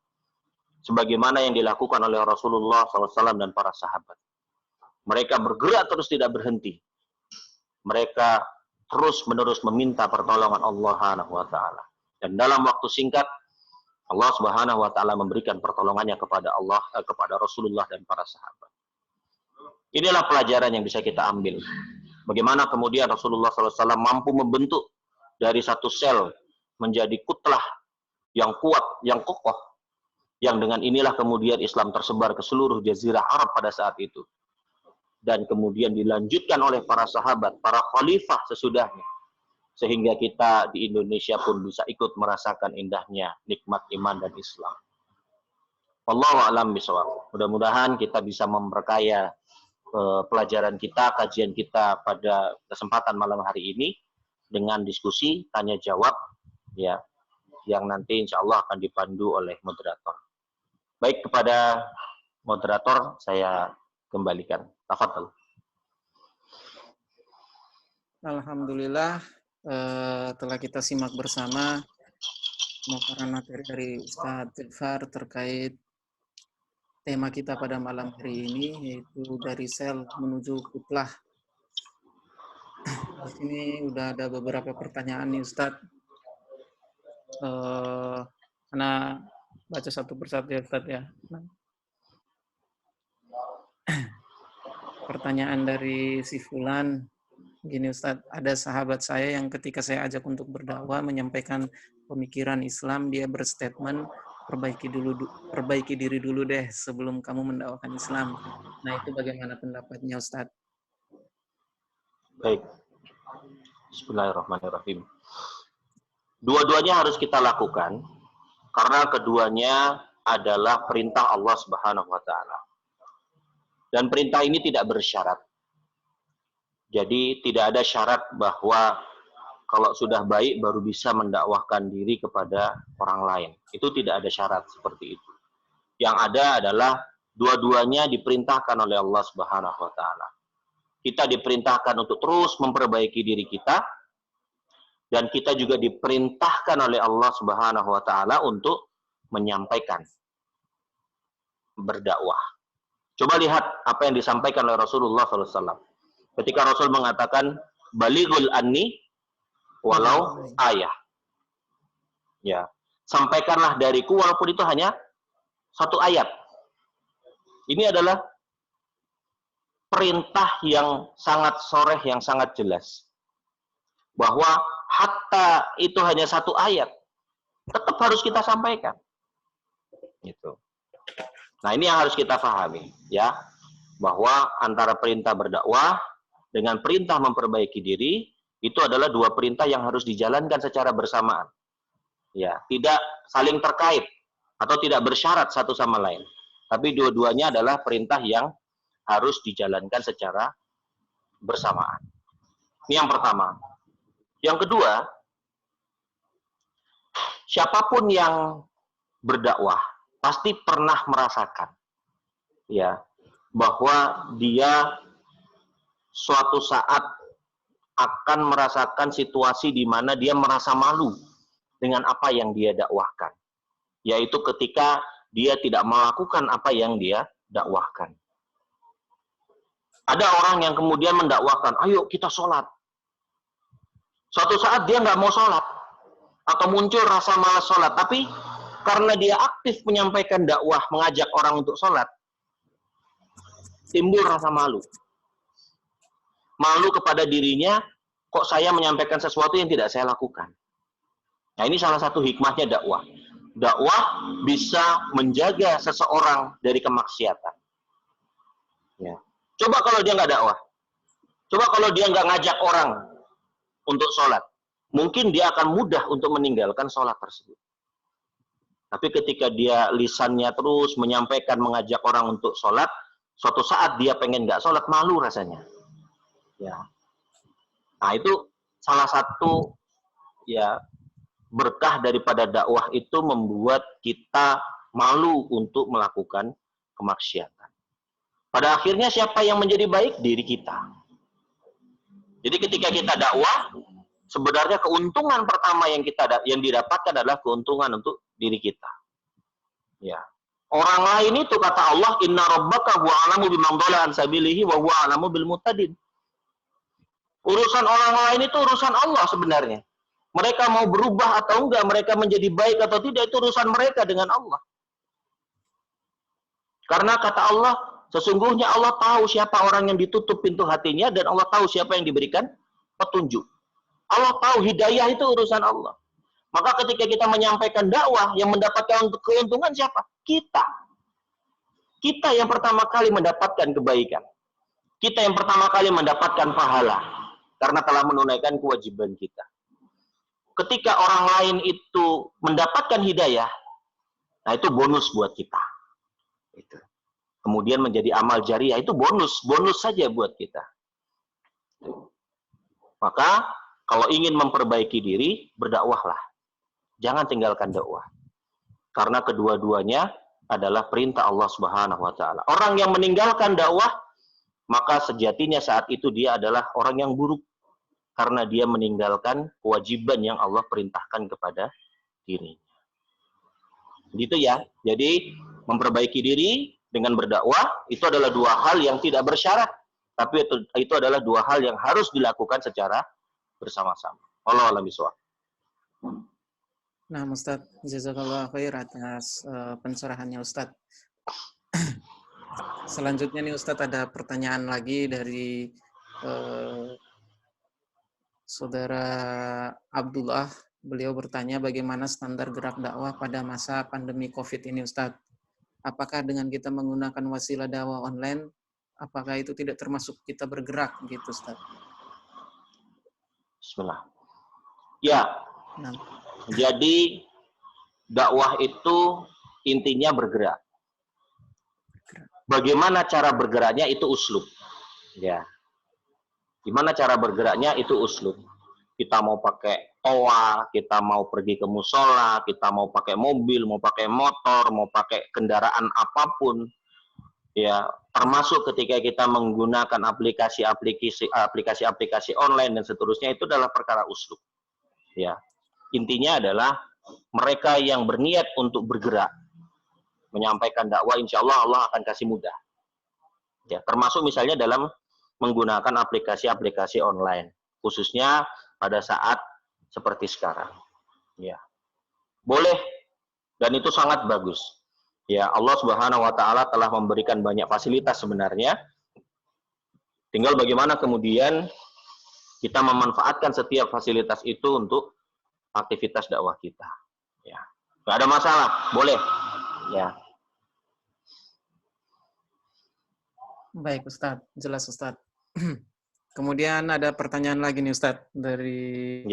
Sebagaimana yang dilakukan oleh Rasulullah SAW dan para sahabat. Mereka bergerak terus tidak berhenti. Mereka terus-menerus meminta pertolongan Allah Subhanahu wa Ta'ala. Dan dalam waktu singkat, Allah Subhanahu wa Ta'ala memberikan pertolongannya kepada kepada Rasulullah dan para sahabat. Inilah pelajaran yang bisa kita ambil. Bagaimana kemudian Rasulullah SAW mampu membentuk dari satu sel menjadi kutlah yang kuat, yang kokoh. Yang dengan inilah kemudian Islam tersebar ke seluruh jazirah Arab pada saat itu. Dan kemudian dilanjutkan oleh para sahabat, para khalifah sesudahnya. Sehingga kita di Indonesia pun bisa ikut merasakan indahnya nikmat iman dan Islam. Wallahu a'lam bishawab. Mudah-mudahan kita bisa memperkaya pelajaran kita, kajian kita pada kesempatan malam hari ini dengan diskusi tanya jawab ya yang nanti insya Allah akan dipandu oleh moderator. Baik, kepada moderator saya kembalikan. Tafadhol. Alhamdulillah telah kita simak bersama pemaparan materi dari Ustadz Ja'far terkait tema kita pada malam hari ini, yaitu dari sel menuju kutlah. Di sini udah ada beberapa pertanyaan nih Ustadz. Karena baca satu persatu ya Ustadz ya. Pertanyaan dari si Fulan, gini Ustadz, ada sahabat saya yang ketika saya ajak untuk berdakwah menyampaikan pemikiran Islam, dia berstatement, perbaiki diri dulu deh sebelum kamu mendakwakan Islam. Nah, itu bagaimana pendapatnya Ustadz? Baik. Bismillahirrahmanirrahim. Dua-duanya harus kita lakukan karena keduanya adalah perintah Allah Subhanahu wa Ta'ala. Dan perintah ini tidak bersyarat. Jadi tidak ada syarat bahwa kalau sudah baik baru bisa mendakwahkan diri kepada orang lain. Itu tidak ada syarat seperti itu. Yang ada adalah dua-duanya diperintahkan oleh Allah Subhanahu wa Ta'ala. Kita diperintahkan untuk terus memperbaiki diri kita, dan kita juga diperintahkan oleh Allah Subhanahu wa Ta'ala untuk menyampaikan, berdakwah. Coba lihat apa yang disampaikan oleh Rasulullah SAW. Ketika Rasul mengatakan, balighul anni walau ayah. Ya, sampaikanlah dariku walaupun itu hanya satu ayat. Ini adalah perintah yang sangat soreh, yang sangat jelas. Bahwa hatta itu hanya satu ayat, tetap harus kita sampaikan. Gitu. Nah, ini yang harus kita pahami, ya. Bahwa antara perintah berdakwah dengan perintah memperbaiki diri, itu adalah dua perintah yang harus dijalankan secara bersamaan. Ya, tidak saling terkait atau tidak bersyarat satu sama lain. Tapi dua-duanya adalah perintah yang harus dijalankan secara bersamaan. Ini yang pertama. Yang kedua, siapapun yang berdakwah pasti pernah merasakan, ya, bahwa dia suatu saat akan merasakan situasi di mana dia merasa malu dengan apa yang dia dakwahkan, yaitu ketika dia tidak melakukan apa yang dia dakwahkan. Ada orang yang kemudian mendakwakan, ayo kita sholat. Suatu saat dia nggak mau sholat, atau muncul rasa malas sholat, tapi karena dia aktif menyampaikan dakwah, mengajak orang untuk sholat, timbul rasa malu. Malu kepada dirinya, kok saya menyampaikan sesuatu yang tidak saya lakukan. Nah, ini salah satu hikmahnya dakwah. Dakwah bisa menjaga seseorang dari kemaksiatan. Ya. Coba kalau dia nggak dakwah. Coba kalau dia nggak ngajak orang untuk sholat. Mungkin dia akan mudah untuk meninggalkan sholat tersebut. Tapi ketika dia lisannya terus menyampaikan, mengajak orang untuk sholat, suatu saat dia pengen nggak sholat, malu rasanya. Ya. Nah, itu salah satu ya berkah daripada dakwah itu membuat kita malu untuk melakukan kemaksiatan. Pada akhirnya siapa yang menjadi baik? Diri kita. Jadi ketika kita dakwah, sebenarnya keuntungan pertama yang didapatkan adalah keuntungan untuk diri kita. Ya. Orang lain itu kata Allah, inna rabbaka huwa a'lamu biman dhalla an sabilihi wa huwa a'lamu bil muhtadin. Urusan orang lain itu urusan Allah sebenarnya. Mereka mau berubah atau enggak, mereka menjadi baik atau tidak, itu urusan mereka dengan Allah. Karena kata Allah, sesungguhnya Allah tahu siapa orang yang ditutup pintu hatinya, dan Allah tahu siapa yang diberikan petunjuk. Allah tahu hidayah itu urusan Allah. Maka ketika kita menyampaikan dakwah, yang mendapatkan keuntungan siapa? Kita. Kita yang pertama kali mendapatkan kebaikan. Kita yang pertama kali mendapatkan pahala. Karena telah menunaikan kewajiban kita. Ketika orang lain itu mendapatkan hidayah, nah itu bonus buat kita. Itu. Kemudian menjadi amal jariah, itu bonus saja buat kita. Maka kalau ingin memperbaiki diri, berdakwahlah. Jangan tinggalkan dakwah. Karena kedua-duanya adalah perintah Allah Subhanahu wa taala. Orang yang meninggalkan dakwah, maka sejatinya saat itu dia adalah orang yang buruk. Karena dia meninggalkan kewajiban yang Allah perintahkan kepada dirinya. Gitu ya. Jadi memperbaiki diri dengan berdakwah itu adalah dua hal yang tidak bersyarat, tapi itu adalah dua hal yang harus dilakukan secara bersama-sama. Wallahu a'lam bishawab. Nah, Ustaz, jazakallah khair atas pencerahannya Ustaz. Selanjutnya nih Ustaz, ada pertanyaan lagi dari Saudara Abdullah. Beliau bertanya bagaimana standar gerak dakwah pada masa pandemi COVID ini Ustaz. Apakah dengan kita menggunakan wasilah dakwah online, apakah itu tidak termasuk kita bergerak gitu Ustaz? Bismillah. Ya. Nah. Jadi dakwah itu intinya bergerak. Bagaimana cara bergeraknya itu uslub. Ya. Gimana cara bergeraknya itu uslub. Kita mau pakai toa, kita mau pergi ke musola, kita mau pakai mobil, mau pakai motor, mau pakai kendaraan apapun. Ya, termasuk ketika kita menggunakan aplikasi online dan seterusnya, itu adalah perkara uslub. Ya. Intinya adalah mereka yang berniat untuk bergerak menyampaikan dakwah, insya Allah Allah akan kasih mudah. Ya, termasuk misalnya dalam menggunakan aplikasi-aplikasi online, khususnya pada saat seperti sekarang. Ya, boleh, dan itu sangat bagus. Ya, Allah Subhanahu Wa Taala telah memberikan banyak fasilitas sebenarnya. Tinggal bagaimana kemudian kita memanfaatkan setiap fasilitas itu untuk aktivitas dakwah kita. Ya, nggak ada masalah, boleh. Ya. Baik Ustadz, jelas Ustadz. Kemudian ada pertanyaan lagi nih Ustadz dari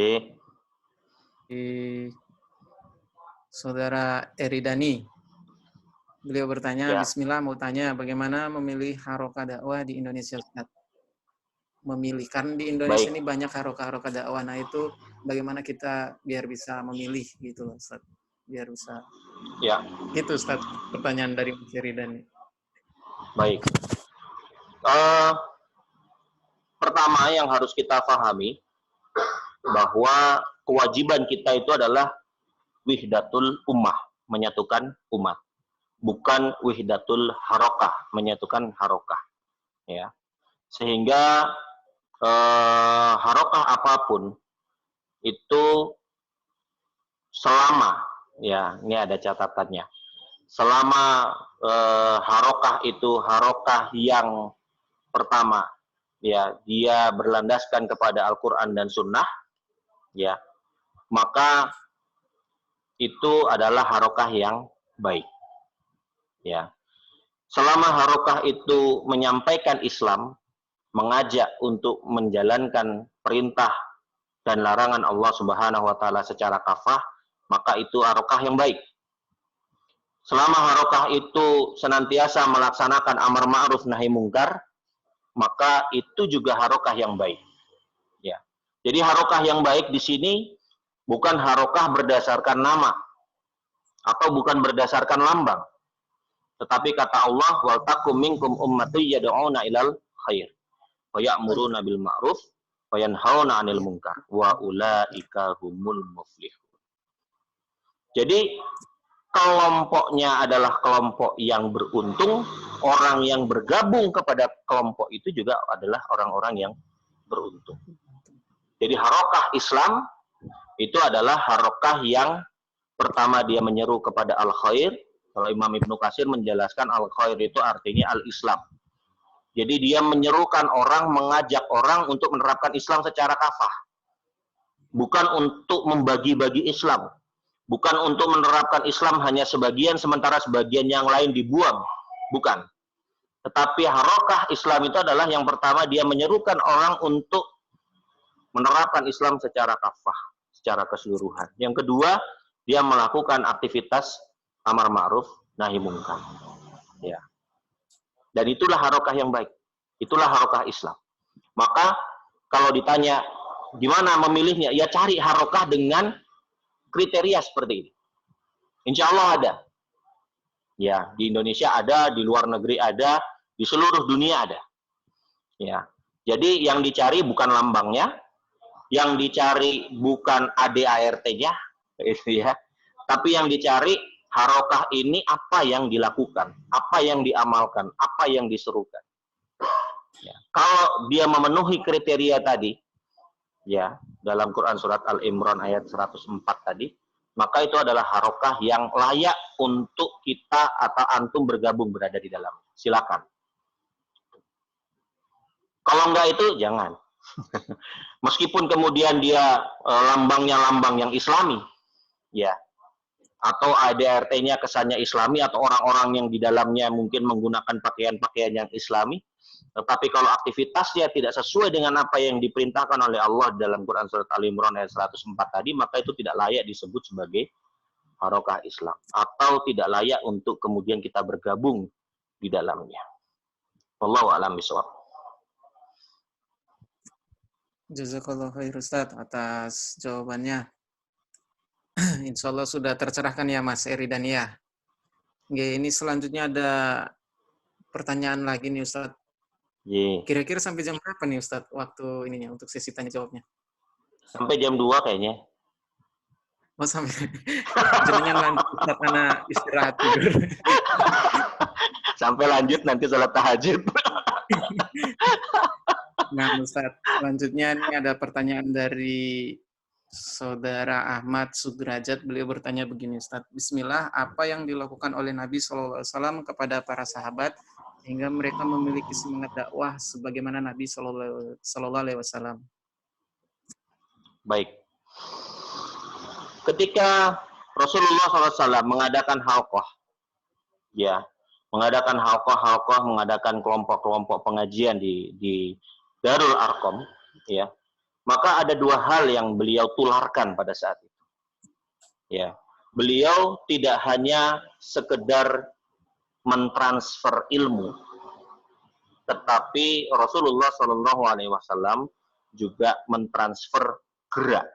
Saudara Eridani. Beliau bertanya, Bismillah mau tanya bagaimana memilih harokah dakwah di Indonesia Ustadz? Memilih, kan di Indonesia ini banyak harokah dakwah, nah itu bagaimana kita biar bisa memilih gitu Ustadz? Biar bisa. Ya. Gitu Ustadz, pertanyaan dari Mas Eridani. Baik. Pertama yang harus kita pahami bahwa kewajiban kita itu adalah wihdatul ummah, menyatukan umat, bukan wihdatul harokah, menyatukan harokah. Ya, Sehingga harokah apapun itu selama, ya ini ada catatannya, selama harokah itu harokah yang pertama, ya dia berlandaskan kepada Al-Quran dan Sunnah, ya maka itu adalah harokah yang baik. Ya, selama harokah itu menyampaikan Islam, mengajak untuk menjalankan perintah dan larangan Allah Subhanahu wa taala secara kafah, maka itu harokah yang baik. Selama harokah itu senantiasa melaksanakan amar ma'ruf nahi mungkar, maka itu juga harokah yang baik. Ya. Jadi harokah yang baik di sini bukan harokah berdasarkan nama atau bukan berdasarkan lambang. Tetapi kata Allah, wal takum minkum ummatun yad'una ilal khair wa ya'muruna bil ma'ruf wa yanhauna 'anil munkar wa ulaika humul muflihun. Jadi kelompoknya adalah kelompok yang beruntung, orang yang bergabung kepada kelompok itu juga adalah orang-orang yang beruntung. Jadi harokah Islam itu adalah harokah yang pertama dia menyeru kepada al-khair. Kalau Imam Ibnu Katsir menjelaskan al-khair itu artinya al-Islam. Jadi dia menyerukan orang, mengajak orang untuk menerapkan Islam secara kafah. Bukan untuk membagi-bagi Islam. Bukan untuk menerapkan Islam hanya sebagian, sementara sebagian yang lain dibuang. Bukan. Tetapi harokah Islam itu adalah yang pertama dia menyerukan orang untuk menerapkan Islam secara kafah, secara keseluruhan. Yang kedua, dia melakukan aktivitas amar ma'ruf nahi mungkar. Ya. Dan itulah harokah yang baik. Itulah harokah Islam. Maka kalau ditanya gimana memilihnya, ya cari harokah dengan kriteria seperti ini. Insya Allah ada. Ya, di Indonesia ada, di luar negeri ada, di seluruh dunia ada. Ya. Jadi yang dicari bukan lambangnya, yang dicari bukan ADART-nya, itu ya. Tapi yang dicari harokah ini apa yang dilakukan, apa yang diamalkan, apa yang diserukan. Ya. Kalau dia memenuhi kriteria tadi, ya dalam Quran surat Al-Imran ayat 104 tadi, maka itu adalah harokah yang layak untuk kita atau antum bergabung berada di dalam. Silakan. Kalau enggak itu jangan. Meskipun kemudian dia lambangnya lambang yang Islami, ya. Atau ADRT-nya kesannya Islami atau orang-orang yang di dalamnya mungkin menggunakan pakaian-pakaian yang Islami, tetapi kalau aktivitasnya tidak sesuai dengan apa yang diperintahkan oleh Allah dalam Quran surat Al-Imran ayat 104 tadi, maka itu tidak layak disebut sebagai harokah Islam atau tidak layak untuk kemudian kita bergabung di dalamnya. Wallahu a'lam bishawab. Jazakallah khair Ustaz atas jawabannya. Insya Allah sudah tercerahkan ya Mas Eri dan ya. Ini selanjutnya ada pertanyaan lagi nih Ustaz. Kira-kira sampai jam berapa nih Ustaz waktu ininya untuk sesi tanya jawabnya? Sampai jam 2 kayaknya. Oh sampai. Jadinya lanjut Ustaz karena istirahat tidur. Sampai lanjut nanti salat tahajud. Nah Ustaz, selanjutnya ini ada pertanyaan dari Saudara Ahmad Sudrajat. Beliau bertanya begini Ustaz, Bismillah, apa yang dilakukan oleh Nabi SAW kepada para sahabat sehingga mereka memiliki semangat dakwah sebagaimana Nabi SAW? Baik. Ketika Rasulullah SAW mengadakan halqah, ya, mengadakan halqah, mengadakan kelompok-kelompok pengajian di Darul Arqam, ya, maka ada dua hal yang beliau tularkan pada saat itu. Ya, beliau tidak hanya sekedar mentransfer ilmu, tetapi Rasulullah SAW juga mentransfer gerak.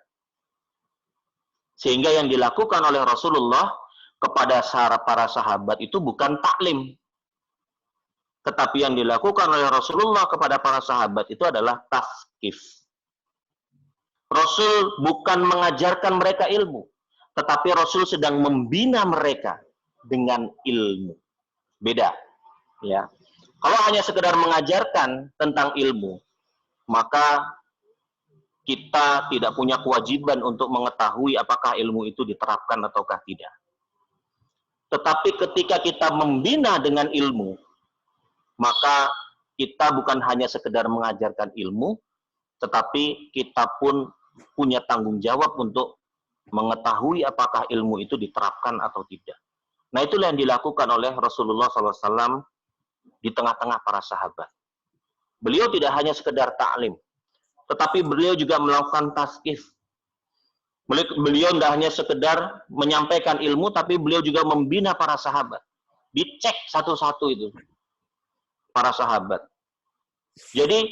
Sehingga yang dilakukan oleh Rasulullah kepada para sahabat itu bukan taklim, tetapi yang dilakukan oleh Rasulullah kepada para sahabat itu adalah tafkif. Rasul bukan mengajarkan mereka ilmu, tetapi Rasul sedang membina mereka dengan ilmu. Beda, ya. Kalau hanya sekedar mengajarkan tentang ilmu, maka kita tidak punya kewajiban untuk mengetahui apakah ilmu itu diterapkan ataukah tidak. Tetapi ketika kita membina dengan ilmu, maka kita bukan hanya sekedar mengajarkan ilmu, tetapi kita pun punya tanggung jawab untuk mengetahui apakah ilmu itu diterapkan atau tidak. Nah, itulah yang dilakukan oleh Rasulullah SAW di tengah-tengah para sahabat. Beliau tidak hanya sekedar taklim, tetapi beliau juga melakukan taskif. Beliau tidak hanya sekedar menyampaikan ilmu, tapi beliau juga membina para sahabat. Dicek satu-satu itu, para sahabat. Jadi,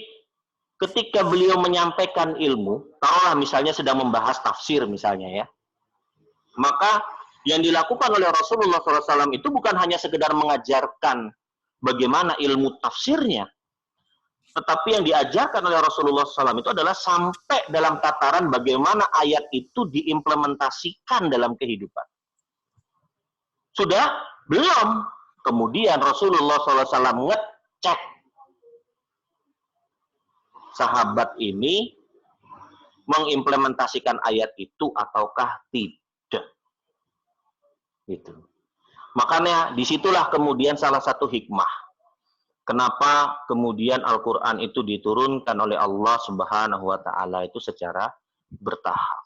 ketika beliau menyampaikan ilmu, taruhlah misalnya sedang membahas tafsir misalnya ya, maka yang dilakukan oleh Rasulullah SAW itu bukan hanya sekedar mengajarkan bagaimana ilmu tafsirnya, tetapi yang diajarkan oleh Rasulullah SAW itu adalah sampai dalam tataran bagaimana ayat itu diimplementasikan dalam kehidupan. Sudah? Belum. Kemudian Rasulullah SAW ngecek sahabat ini mengimplementasikan ayat itu ataukah tidak. Gitu. Makanya disitulah kemudian salah satu hikmah. Kenapa kemudian Al-Quran itu diturunkan oleh Allah Subhanahu wa Ta'ala itu secara bertahap.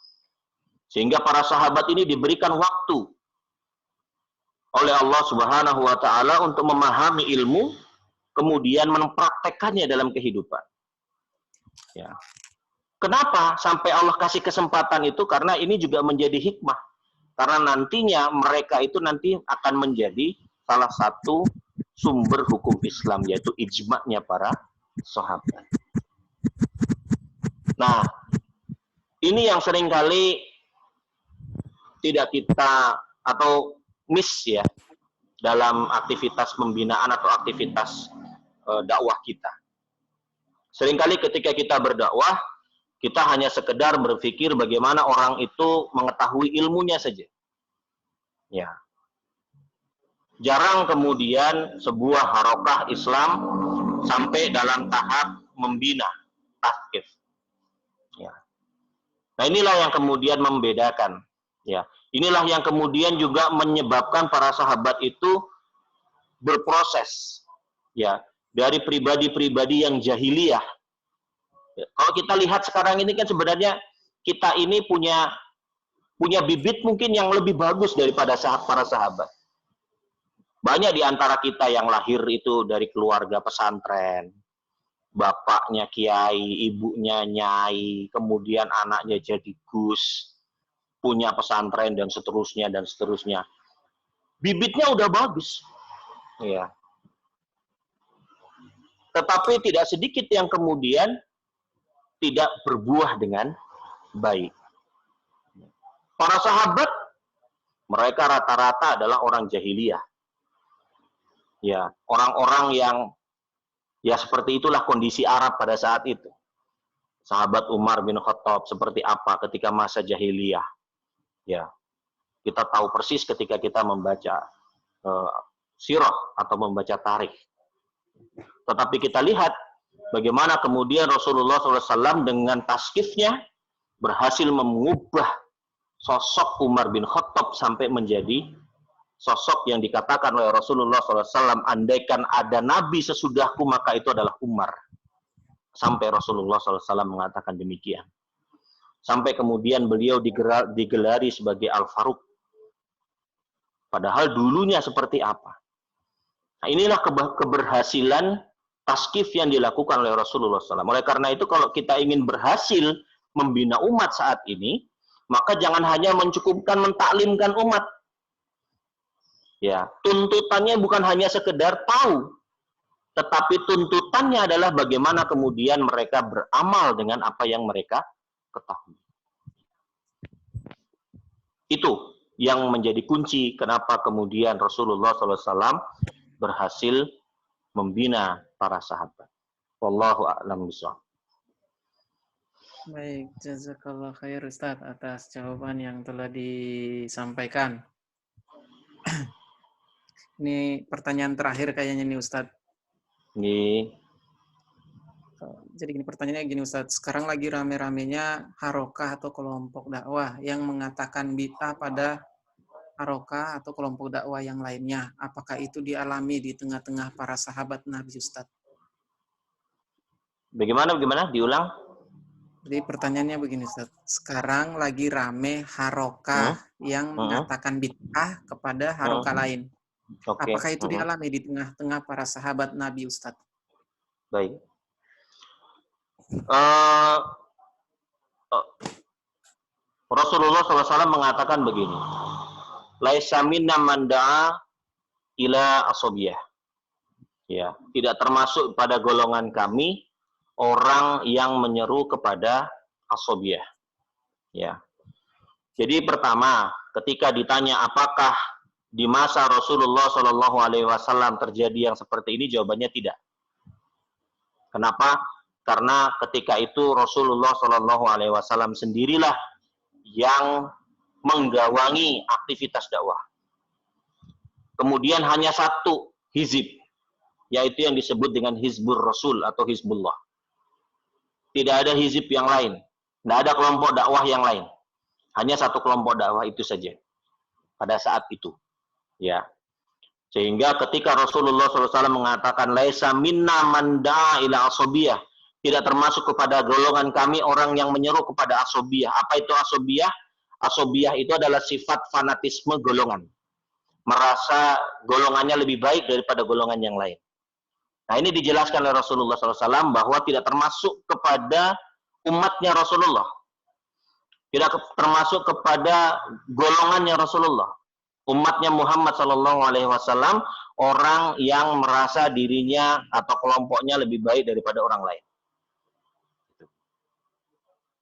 Sehingga para sahabat ini diberikan waktu oleh Allah Subhanahu wa Ta'ala untuk memahami ilmu, kemudian mempraktekannya dalam kehidupan. Ya. Kenapa sampai Allah kasih kesempatan itu? Karena ini juga menjadi hikmah. Karena nantinya mereka itu nanti akan menjadi salah satu sumber hukum Islam, yaitu ijma'nya para sahabat. Nah, ini yang seringkali tidak kita atau miss ya dalam aktivitas pembinaan atau aktivitas dakwah kita. Seringkali ketika kita berdakwah, kita hanya sekedar berpikir bagaimana orang itu mengetahui ilmunya saja. Ya. Jarang kemudian sebuah harokah Islam sampai dalam tahap membina, taskif. Ya. Nah, inilah yang kemudian membedakan. Ya. Inilah yang kemudian juga menyebabkan para sahabat itu berproses. Ya, dari pribadi-pribadi yang jahiliyah. Ya. Kalau kita lihat sekarang ini kan sebenarnya kita ini punya bibit mungkin yang lebih bagus daripada para sahabat. Banyak di antara kita yang lahir itu dari keluarga pesantren. Bapaknya kiai, ibunya nyai, kemudian anaknya jadi gus, punya pesantren dan seterusnya dan seterusnya. Bibitnya udah bagus. Ya. Tetapi tidak sedikit yang kemudian tidak berbuah dengan baik. Para sahabat, mereka rata-rata adalah orang jahiliyah. Ya, orang-orang yang ya seperti itulah kondisi Arab pada saat itu. Sahabat Umar bin Khattab seperti apa ketika masa jahiliyah. Ya, kita tahu persis ketika kita membaca sirah atau membaca tarikh. Tetapi kita lihat bagaimana kemudian Rasulullah SAW dengan taskifnya berhasil mengubah sosok Umar bin Khattab sampai menjadi sosok yang dikatakan oleh Rasulullah SAW, andaikan ada nabi sesudahku maka itu adalah Umar. Sampai Rasulullah SAW mengatakan demikian. Sampai kemudian beliau digelari sebagai Al-Faruq. Padahal dulunya seperti apa. Nah, inilah keberhasilan taskif yang dilakukan oleh Rasulullah SAW. Oleh karena itu kalau kita ingin berhasil membina umat saat ini, maka jangan hanya mencukupkan mentaklimkan umat. Ya, tuntutannya bukan hanya sekedar tahu, tetapi tuntutannya adalah bagaimana kemudian mereka beramal dengan apa yang mereka ketahui. Itu yang menjadi kunci kenapa kemudian Rasulullah SAW berhasil membina para sahabat. Wallahu a'lam bishawab. Baik, jazakallah khair Ustaz atas jawaban yang telah disampaikan. Ini pertanyaan terakhir kayaknya nih Ustaz. Nggih. Jadi gini pertanyaannya gini Ustadz, sekarang lagi rame-ramenya harokah atau kelompok dakwah yang mengatakan bid'ah pada harokah atau kelompok dakwah yang lainnya. Apakah itu dialami di tengah-tengah para sahabat Nabi Ustadz? Bagaimana? Diulang? Jadi pertanyaannya begini Ustadz, sekarang lagi rame harokah yang mengatakan bid'ah kepada harokah lain. Oke. Apakah itu dialami di tengah-tengah para sahabat Nabi Ustadz? Baik. Rasulullah SAW mengatakan begini, laisa minna man da'a ila asobiyah. Ya, tidak termasuk pada golongan kami orang yang menyeru kepada asobiyah. Ya. Jadi pertama, ketika ditanya apakah di masa Rasulullah SAW terjadi yang seperti ini, jawabannya tidak. Kenapa? Karena ketika itu Rasulullah SAW sendirilah yang menggawangi aktivitas dakwah. Kemudian hanya satu hizib, yaitu yang disebut dengan Hizbur Rasul atau Hizbullah. Tidak ada hizib yang lain, tidak ada kelompok dakwah yang lain. Hanya satu kelompok dakwah itu saja pada saat itu. Ya. Sehingga ketika Rasulullah SAW mengatakan laisa minna man da'a ila asobiyah, tidak termasuk kepada golongan kami orang yang menyeru kepada asobiyah. Apa itu asobiyah? Asobiyah itu adalah sifat fanatisme golongan. Merasa golongannya lebih baik daripada golongan yang lain. Nah, ini dijelaskan oleh Rasulullah SAW bahwa tidak termasuk kepada umatnya Rasulullah. Tidak termasuk kepada golongannya Rasulullah. Umatnya Muhammad SAW, orang yang merasa dirinya atau kelompoknya lebih baik daripada orang lain.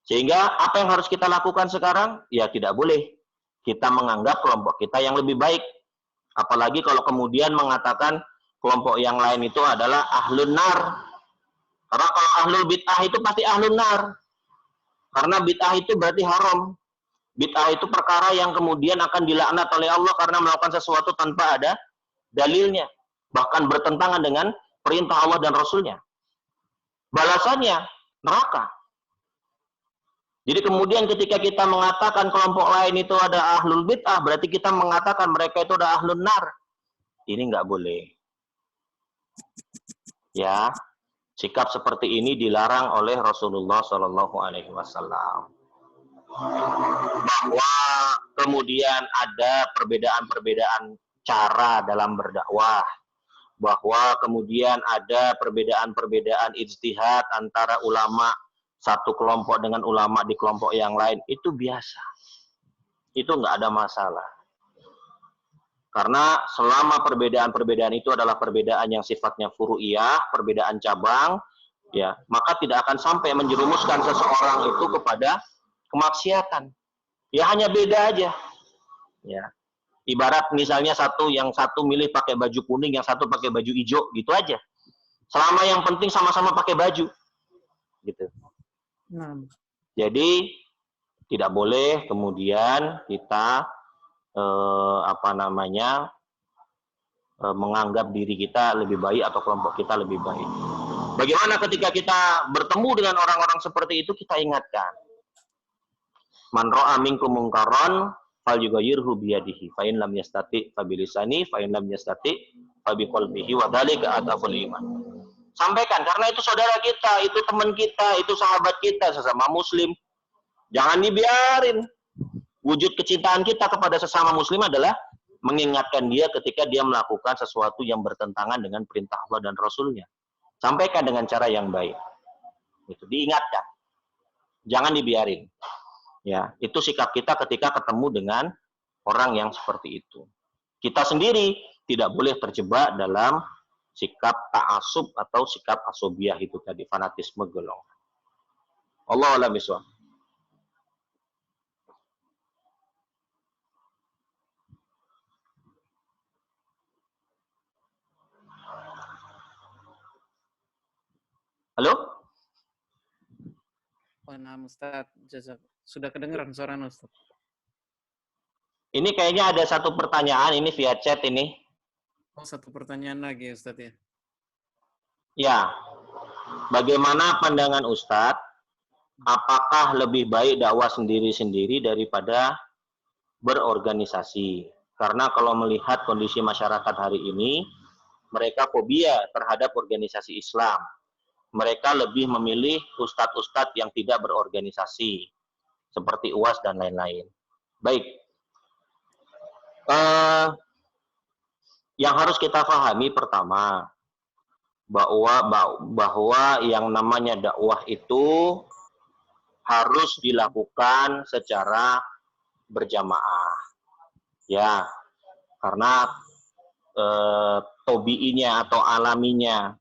Sehingga apa yang harus kita lakukan sekarang? Ya tidak boleh kita menganggap kelompok kita yang lebih baik. Apalagi kalau kemudian mengatakan kelompok yang lain itu adalah ahlun nar. Karena kalau ahlul bid'ah itu pasti ahlun nar. Karena bid'ah itu berarti haram. Bid'ah itu perkara yang kemudian akan dilaknat oleh Allah karena melakukan sesuatu tanpa ada dalilnya. Bahkan bertentangan dengan perintah Allah dan Rasulnya. Balasannya neraka. Jadi kemudian ketika kita mengatakan kelompok lain itu ada ahlul bid'ah, berarti kita mengatakan mereka itu ada ahlun nar. Ini nggak boleh. Ya, sikap seperti ini dilarang oleh Rasulullah SAW. Bahwa kemudian ada perbedaan-perbedaan cara dalam berdakwah. Bahwa kemudian ada perbedaan-perbedaan ijtihad antara ulama satu kelompok dengan ulama di kelompok yang lain, itu biasa. Itu nggak ada masalah. Karena selama perbedaan-perbedaan itu adalah perbedaan yang sifatnya furu'iyah, perbedaan cabang, ya, maka tidak akan sampai menjerumuskan seseorang itu kepada kemaksiatan. Ya hanya beda aja. Ya. Ibarat misalnya yang satu milih pakai baju kuning, yang satu pakai baju hijau, gitu aja. Selama yang penting sama-sama pakai baju. Gitu. Jadi tidak boleh kemudian kita menganggap diri kita lebih baik atau kelompok kita lebih baik. Bagaimana ketika kita bertemu dengan orang-orang seperti itu, kita ingatkan. Man ra'a minkum munkaran falyughayyirhu biyadihi fa in lam yastati fa bilisani fa in lam yastati fa biqalbihi wa dzalika adaful iman. Sampaikan, karena itu saudara kita, itu teman kita, itu sahabat kita, sesama muslim. Jangan dibiarin. Wujud kecintaan kita kepada sesama muslim adalah mengingatkan dia ketika dia melakukan sesuatu yang bertentangan dengan perintah Allah dan Rasulnya. Sampaikan dengan cara yang baik. Itu diingatkan. Jangan dibiarin. Ya, itu sikap kita ketika ketemu dengan orang yang seperti itu. Kita sendiri tidak boleh terjebak dalam sikap ta'asub atau sikap asobiyah itu tadi, fanatisme golongan. Allahu a'lam bishawab. Halo? Nah, Ustaz, sudah kedengaran suara Ustaz. Ini kayaknya ada satu pertanyaan ini via chat ini. Oh, satu pertanyaan lagi Ustaz ya. Ya, bagaimana pandangan Ustadz? Apakah lebih baik dakwah sendiri-sendiri daripada berorganisasi? Karena kalau melihat kondisi masyarakat hari ini, mereka fobia terhadap organisasi Islam. Mereka lebih memilih ustadz-ustadz yang tidak berorganisasi, seperti UAS dan lain-lain. Baik, yang harus kita pahami pertama, bahwa yang namanya dakwah itu harus dilakukan secara berjamaah. Ya, karena tobiinya atau alaminya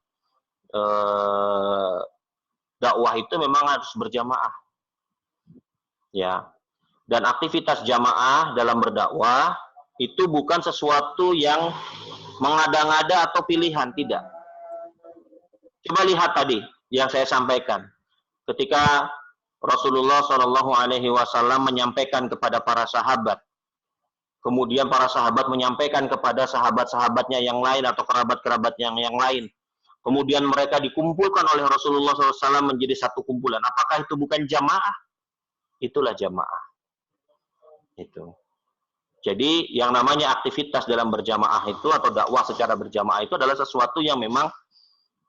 dakwah itu memang harus berjamaah. Ya. Dan aktivitas jamaah dalam berdakwah itu bukan sesuatu yang mengada-ngada atau pilihan, tidak. Coba lihat tadi yang saya sampaikan. Ketika Rasulullah Shallallahu Alaihi Wasallam menyampaikan kepada para sahabat, kemudian para sahabat menyampaikan kepada sahabat-sahabatnya yang lain atau kerabat-kerabatnya yang lain. Kemudian mereka dikumpulkan oleh Rasulullah SAW menjadi satu kumpulan. Apakah itu bukan jamaah? Itulah jamaah. Itu. Jadi yang namanya aktivitas dalam berjamaah itu atau dakwah secara berjamaah itu adalah sesuatu yang memang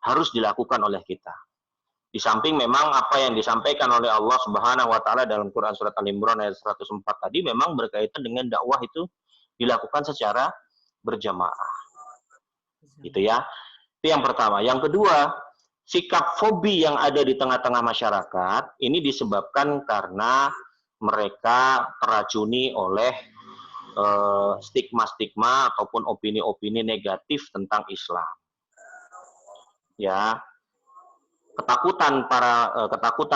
harus dilakukan oleh kita. Di samping memang apa yang disampaikan oleh Allah Subhanahu wa taala dalam Quran surat Al-Imran ayat 104 tadi memang berkaitan dengan dakwah itu dilakukan secara berjamaah. Gitu ya. Itu yang pertama. Yang kedua, sikap fobi yang ada di tengah-tengah masyarakat ini disebabkan karena mereka teracuni oleh stigma-stigma ataupun opini-opini negatif tentang Islam. Ya, ketakutan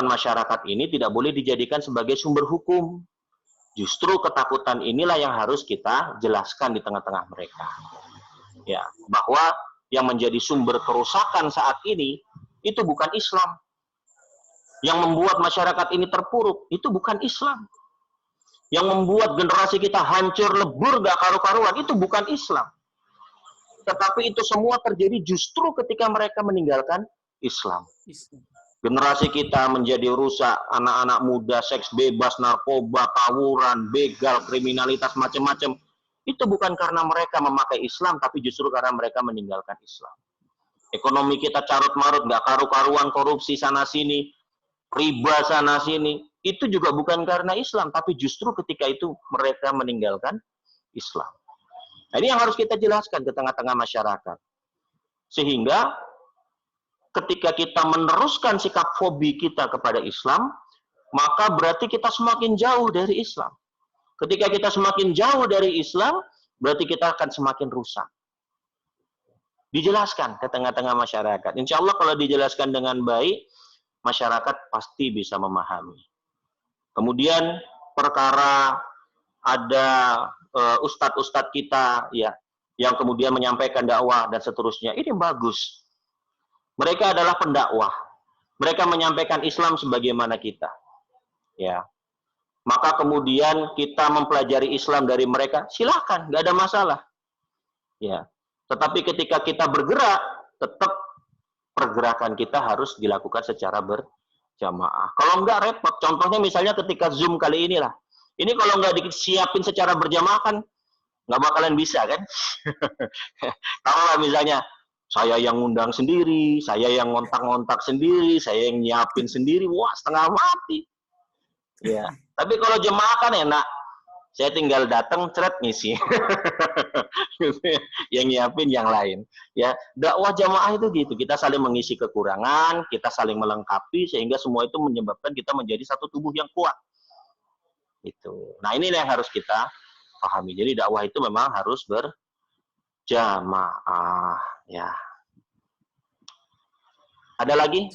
masyarakat ini tidak boleh dijadikan sebagai sumber hukum. Justru ketakutan inilah yang harus kita jelaskan di tengah-tengah mereka. Ya, bahwa yang menjadi sumber kerusakan saat ini itu bukan Islam. Yang membuat masyarakat ini terpuruk itu bukan Islam. Yang membuat generasi kita hancur lebur gak karu-karuan itu bukan Islam. Tetapi itu semua terjadi justru ketika mereka meninggalkan Islam. Generasi kita menjadi rusak, anak-anak muda seks bebas, narkoba, tawuran, begal, kriminalitas macam-macam. Itu bukan karena mereka memakai Islam, tapi justru karena mereka meninggalkan Islam. Ekonomi kita carut-marut, nggak karu-karuan, korupsi sana-sini, riba sana-sini. Itu juga bukan karena Islam, tapi justru ketika itu mereka meninggalkan Islam. Nah, ini yang harus kita jelaskan ke tengah-tengah masyarakat. Sehingga ketika kita meneruskan sikap fobi kita kepada Islam, maka berarti kita semakin jauh dari Islam. Ketika kita semakin jauh dari Islam, berarti kita akan semakin rusak. Dijelaskan ke tengah-tengah masyarakat. Insya Allah kalau dijelaskan dengan baik, masyarakat pasti bisa memahami. Kemudian perkara ada ustadz-ustadz kita ya yang kemudian menyampaikan dakwah dan seterusnya, ini bagus. Mereka adalah pendakwah. Mereka menyampaikan Islam sebagaimana kita. Ya. Maka kemudian kita mempelajari Islam dari mereka, silakan, nggak ada masalah. Ya. Tetapi ketika kita bergerak, tetap pergerakan kita harus dilakukan secara berjamaah. Kalau nggak repot, contohnya misalnya ketika Zoom kali inilah. Ini kalau nggak disiapin secara berjamaah kan nggak bakalan bisa kan? Taruhlah misalnya saya yang ngundang sendiri, saya yang ngontak-ngontak sendiri, saya yang nyiapin sendiri, wah setengah mati. Ya, tapi kalau jemaah kan enak. Saya tinggal datang, ceret ngisi. Yang nyiapin yang lain. Ya, dakwah jamaah itu gitu. Kita saling mengisi kekurangan, kita saling melengkapi sehingga semua itu menyebabkan kita menjadi satu tubuh yang kuat. Itu. Nah, ini yang harus kita pahami. Jadi dakwah itu memang harus berjamaah, ya. Ada lagi?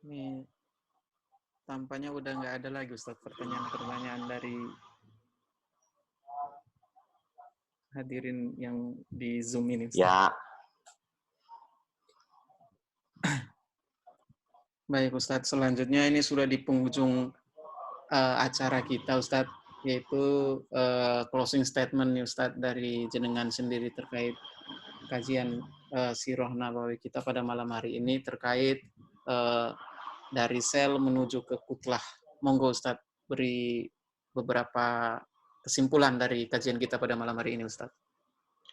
Ini tampaknya udah nggak ada lagi Ustaz pertanyaan-pertanyaan dari hadirin yang di Zoom ini Ustaz. Ya. Baik Ustaz, selanjutnya ini sudah di penghujung acara kita Ustaz. yaitu closing statement nih Ustadz dari jenengan sendiri terkait kajian Sirah Nabawi kita pada malam hari ini terkait dari sel menuju ke kutlah. Monggo Ustadz beri beberapa kesimpulan dari kajian kita pada malam hari ini Ustadz.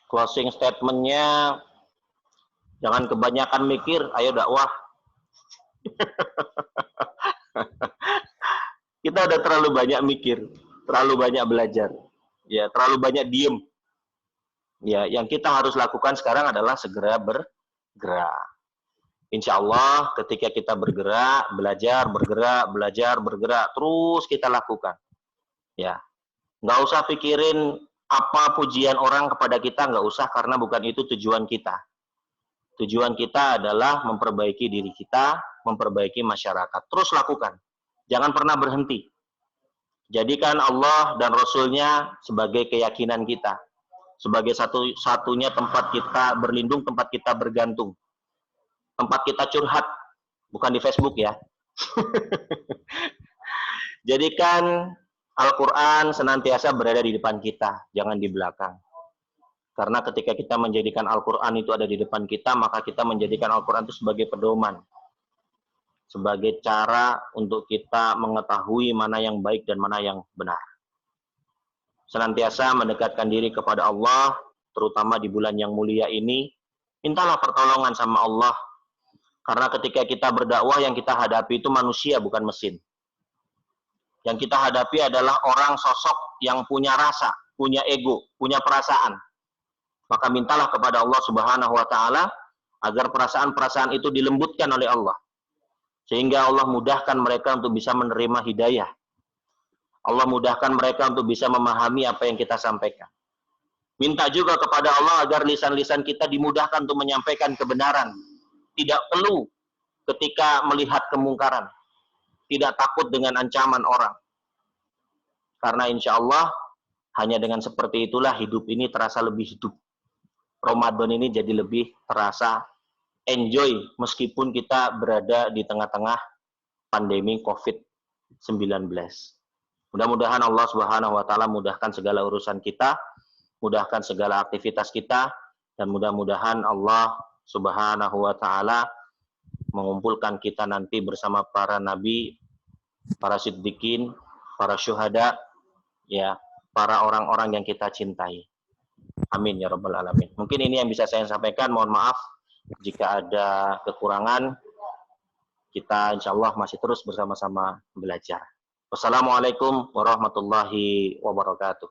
Closing statement-nya, jangan kebanyakan mikir, ayo dakwah. Kita udah terlalu banyak mikir, terlalu banyak belajar, ya terlalu banyak diem. Ya, yang kita harus lakukan sekarang adalah segera bergerak. Insya Allah ketika kita bergerak, belajar, bergerak, terus kita lakukan. Ya, nggak usah pikirin apa pujian orang kepada kita, nggak usah, karena bukan itu tujuan kita. Tujuan kita adalah memperbaiki diri kita, memperbaiki masyarakat. Terus lakukan. Jangan pernah berhenti. Jadikan Allah dan Rasul-Nya sebagai keyakinan kita. Sebagai satu-satunya tempat kita berlindung, tempat kita bergantung. Tempat kita curhat. Bukan di Facebook ya. Jadikan Al-Quran senantiasa berada di depan kita, jangan di belakang. Karena ketika kita menjadikan Al-Quran itu ada di depan kita, maka kita menjadikan Al-Quran itu sebagai pedoman. Sebagai cara untuk kita mengetahui mana yang baik dan mana yang benar. Senantiasa mendekatkan diri kepada Allah, terutama di bulan yang mulia ini. Mintalah pertolongan sama Allah. Karena ketika kita berdakwah, yang kita hadapi itu manusia, bukan mesin. Yang kita hadapi adalah orang sosok yang punya rasa, punya ego, punya perasaan. Maka mintalah kepada Allah Subhanahu wa Ta'ala agar perasaan-perasaan itu dilembutkan oleh Allah. Sehingga Allah mudahkan mereka untuk bisa menerima hidayah. Allah mudahkan mereka untuk bisa memahami apa yang kita sampaikan. Minta juga kepada Allah agar lisan-lisan kita dimudahkan untuk menyampaikan kebenaran. Tidak perlu ketika melihat kemungkaran. Tidak takut dengan ancaman orang. Karena insya Allah, hanya dengan seperti itulah hidup ini terasa lebih hidup. Ramadan ini jadi lebih terasa enjoy, meskipun kita berada di tengah-tengah pandemi COVID-19. Mudah-mudahan Allah Subhanahu wa Ta'ala mudahkan segala urusan kita, mudahkan segala aktivitas kita, dan mudah-mudahan Allah Subhanahu wa Ta'ala mengumpulkan kita nanti bersama para nabi, para siddiqin, para syuhada, ya, para orang-orang yang kita cintai. Amin ya rabbal alamin. Mungkin ini yang bisa saya sampaikan. Mohon maaf jika ada kekurangan. Kita insya Allah masih terus bersama-sama belajar. Wassalamualaikum warahmatullahi wabarakatuh.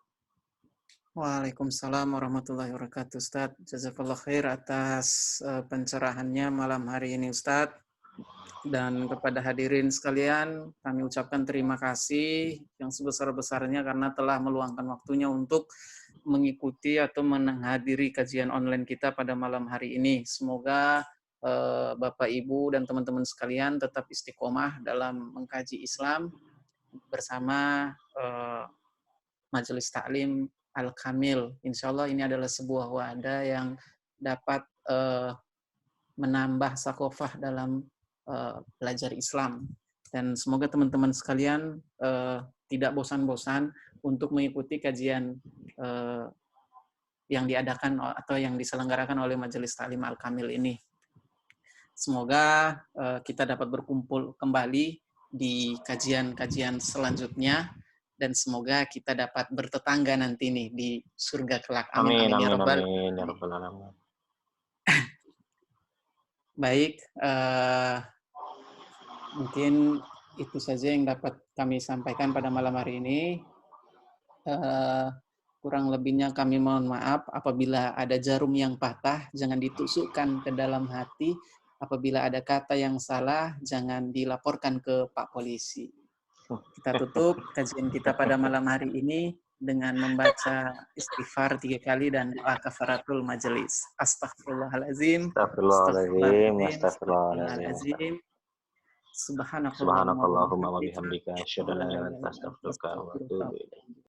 Waalaikumsalam warahmatullahi wabarakatuh Ustadz. Jazakallah khair atas pencerahannya malam hari ini Ustadz. Dan kepada hadirin sekalian, kami ucapkan terima kasih yang sebesar-besarnya karena telah meluangkan waktunya untuk mengikuti atau menghadiri kajian online kita pada malam hari ini. Semoga Bapak, Ibu, dan teman-teman sekalian tetap istiqomah dalam mengkaji Islam bersama Majelis Taklim Al-Kamil. Insya Allah ini adalah sebuah wadah yang dapat menambah sakofah dalam belajar Islam. Dan semoga teman-teman sekalian tidak bosan-bosan untuk mengikuti kajian yang diadakan atau yang diselenggarakan oleh Majelis Taklim Al-Kamil ini. Semoga kita dapat berkumpul kembali di kajian-kajian selanjutnya dan semoga kita dapat bertetangga nanti nih di surga kelak. Amin, amin, amin ya rabbal alamin. Baik, mungkin itu saja yang dapat kami sampaikan pada malam hari ini. Kurang lebihnya kami mohon maaf. Apabila ada jarum yang patah, jangan ditusukkan ke dalam hati. Apabila ada kata yang salah, jangan dilaporkan ke Pak Polisi. Kita tutup kajian kita pada malam hari ini dengan membaca istighfar 3 kali dan doa kafaratul majelis. Astaghfirullahalazim. Astagfirullahaladzim. Subhanakallahumma wa bihamdika asyhadu an la ilaha illa anta astaghfiruka wa atubu ilaik.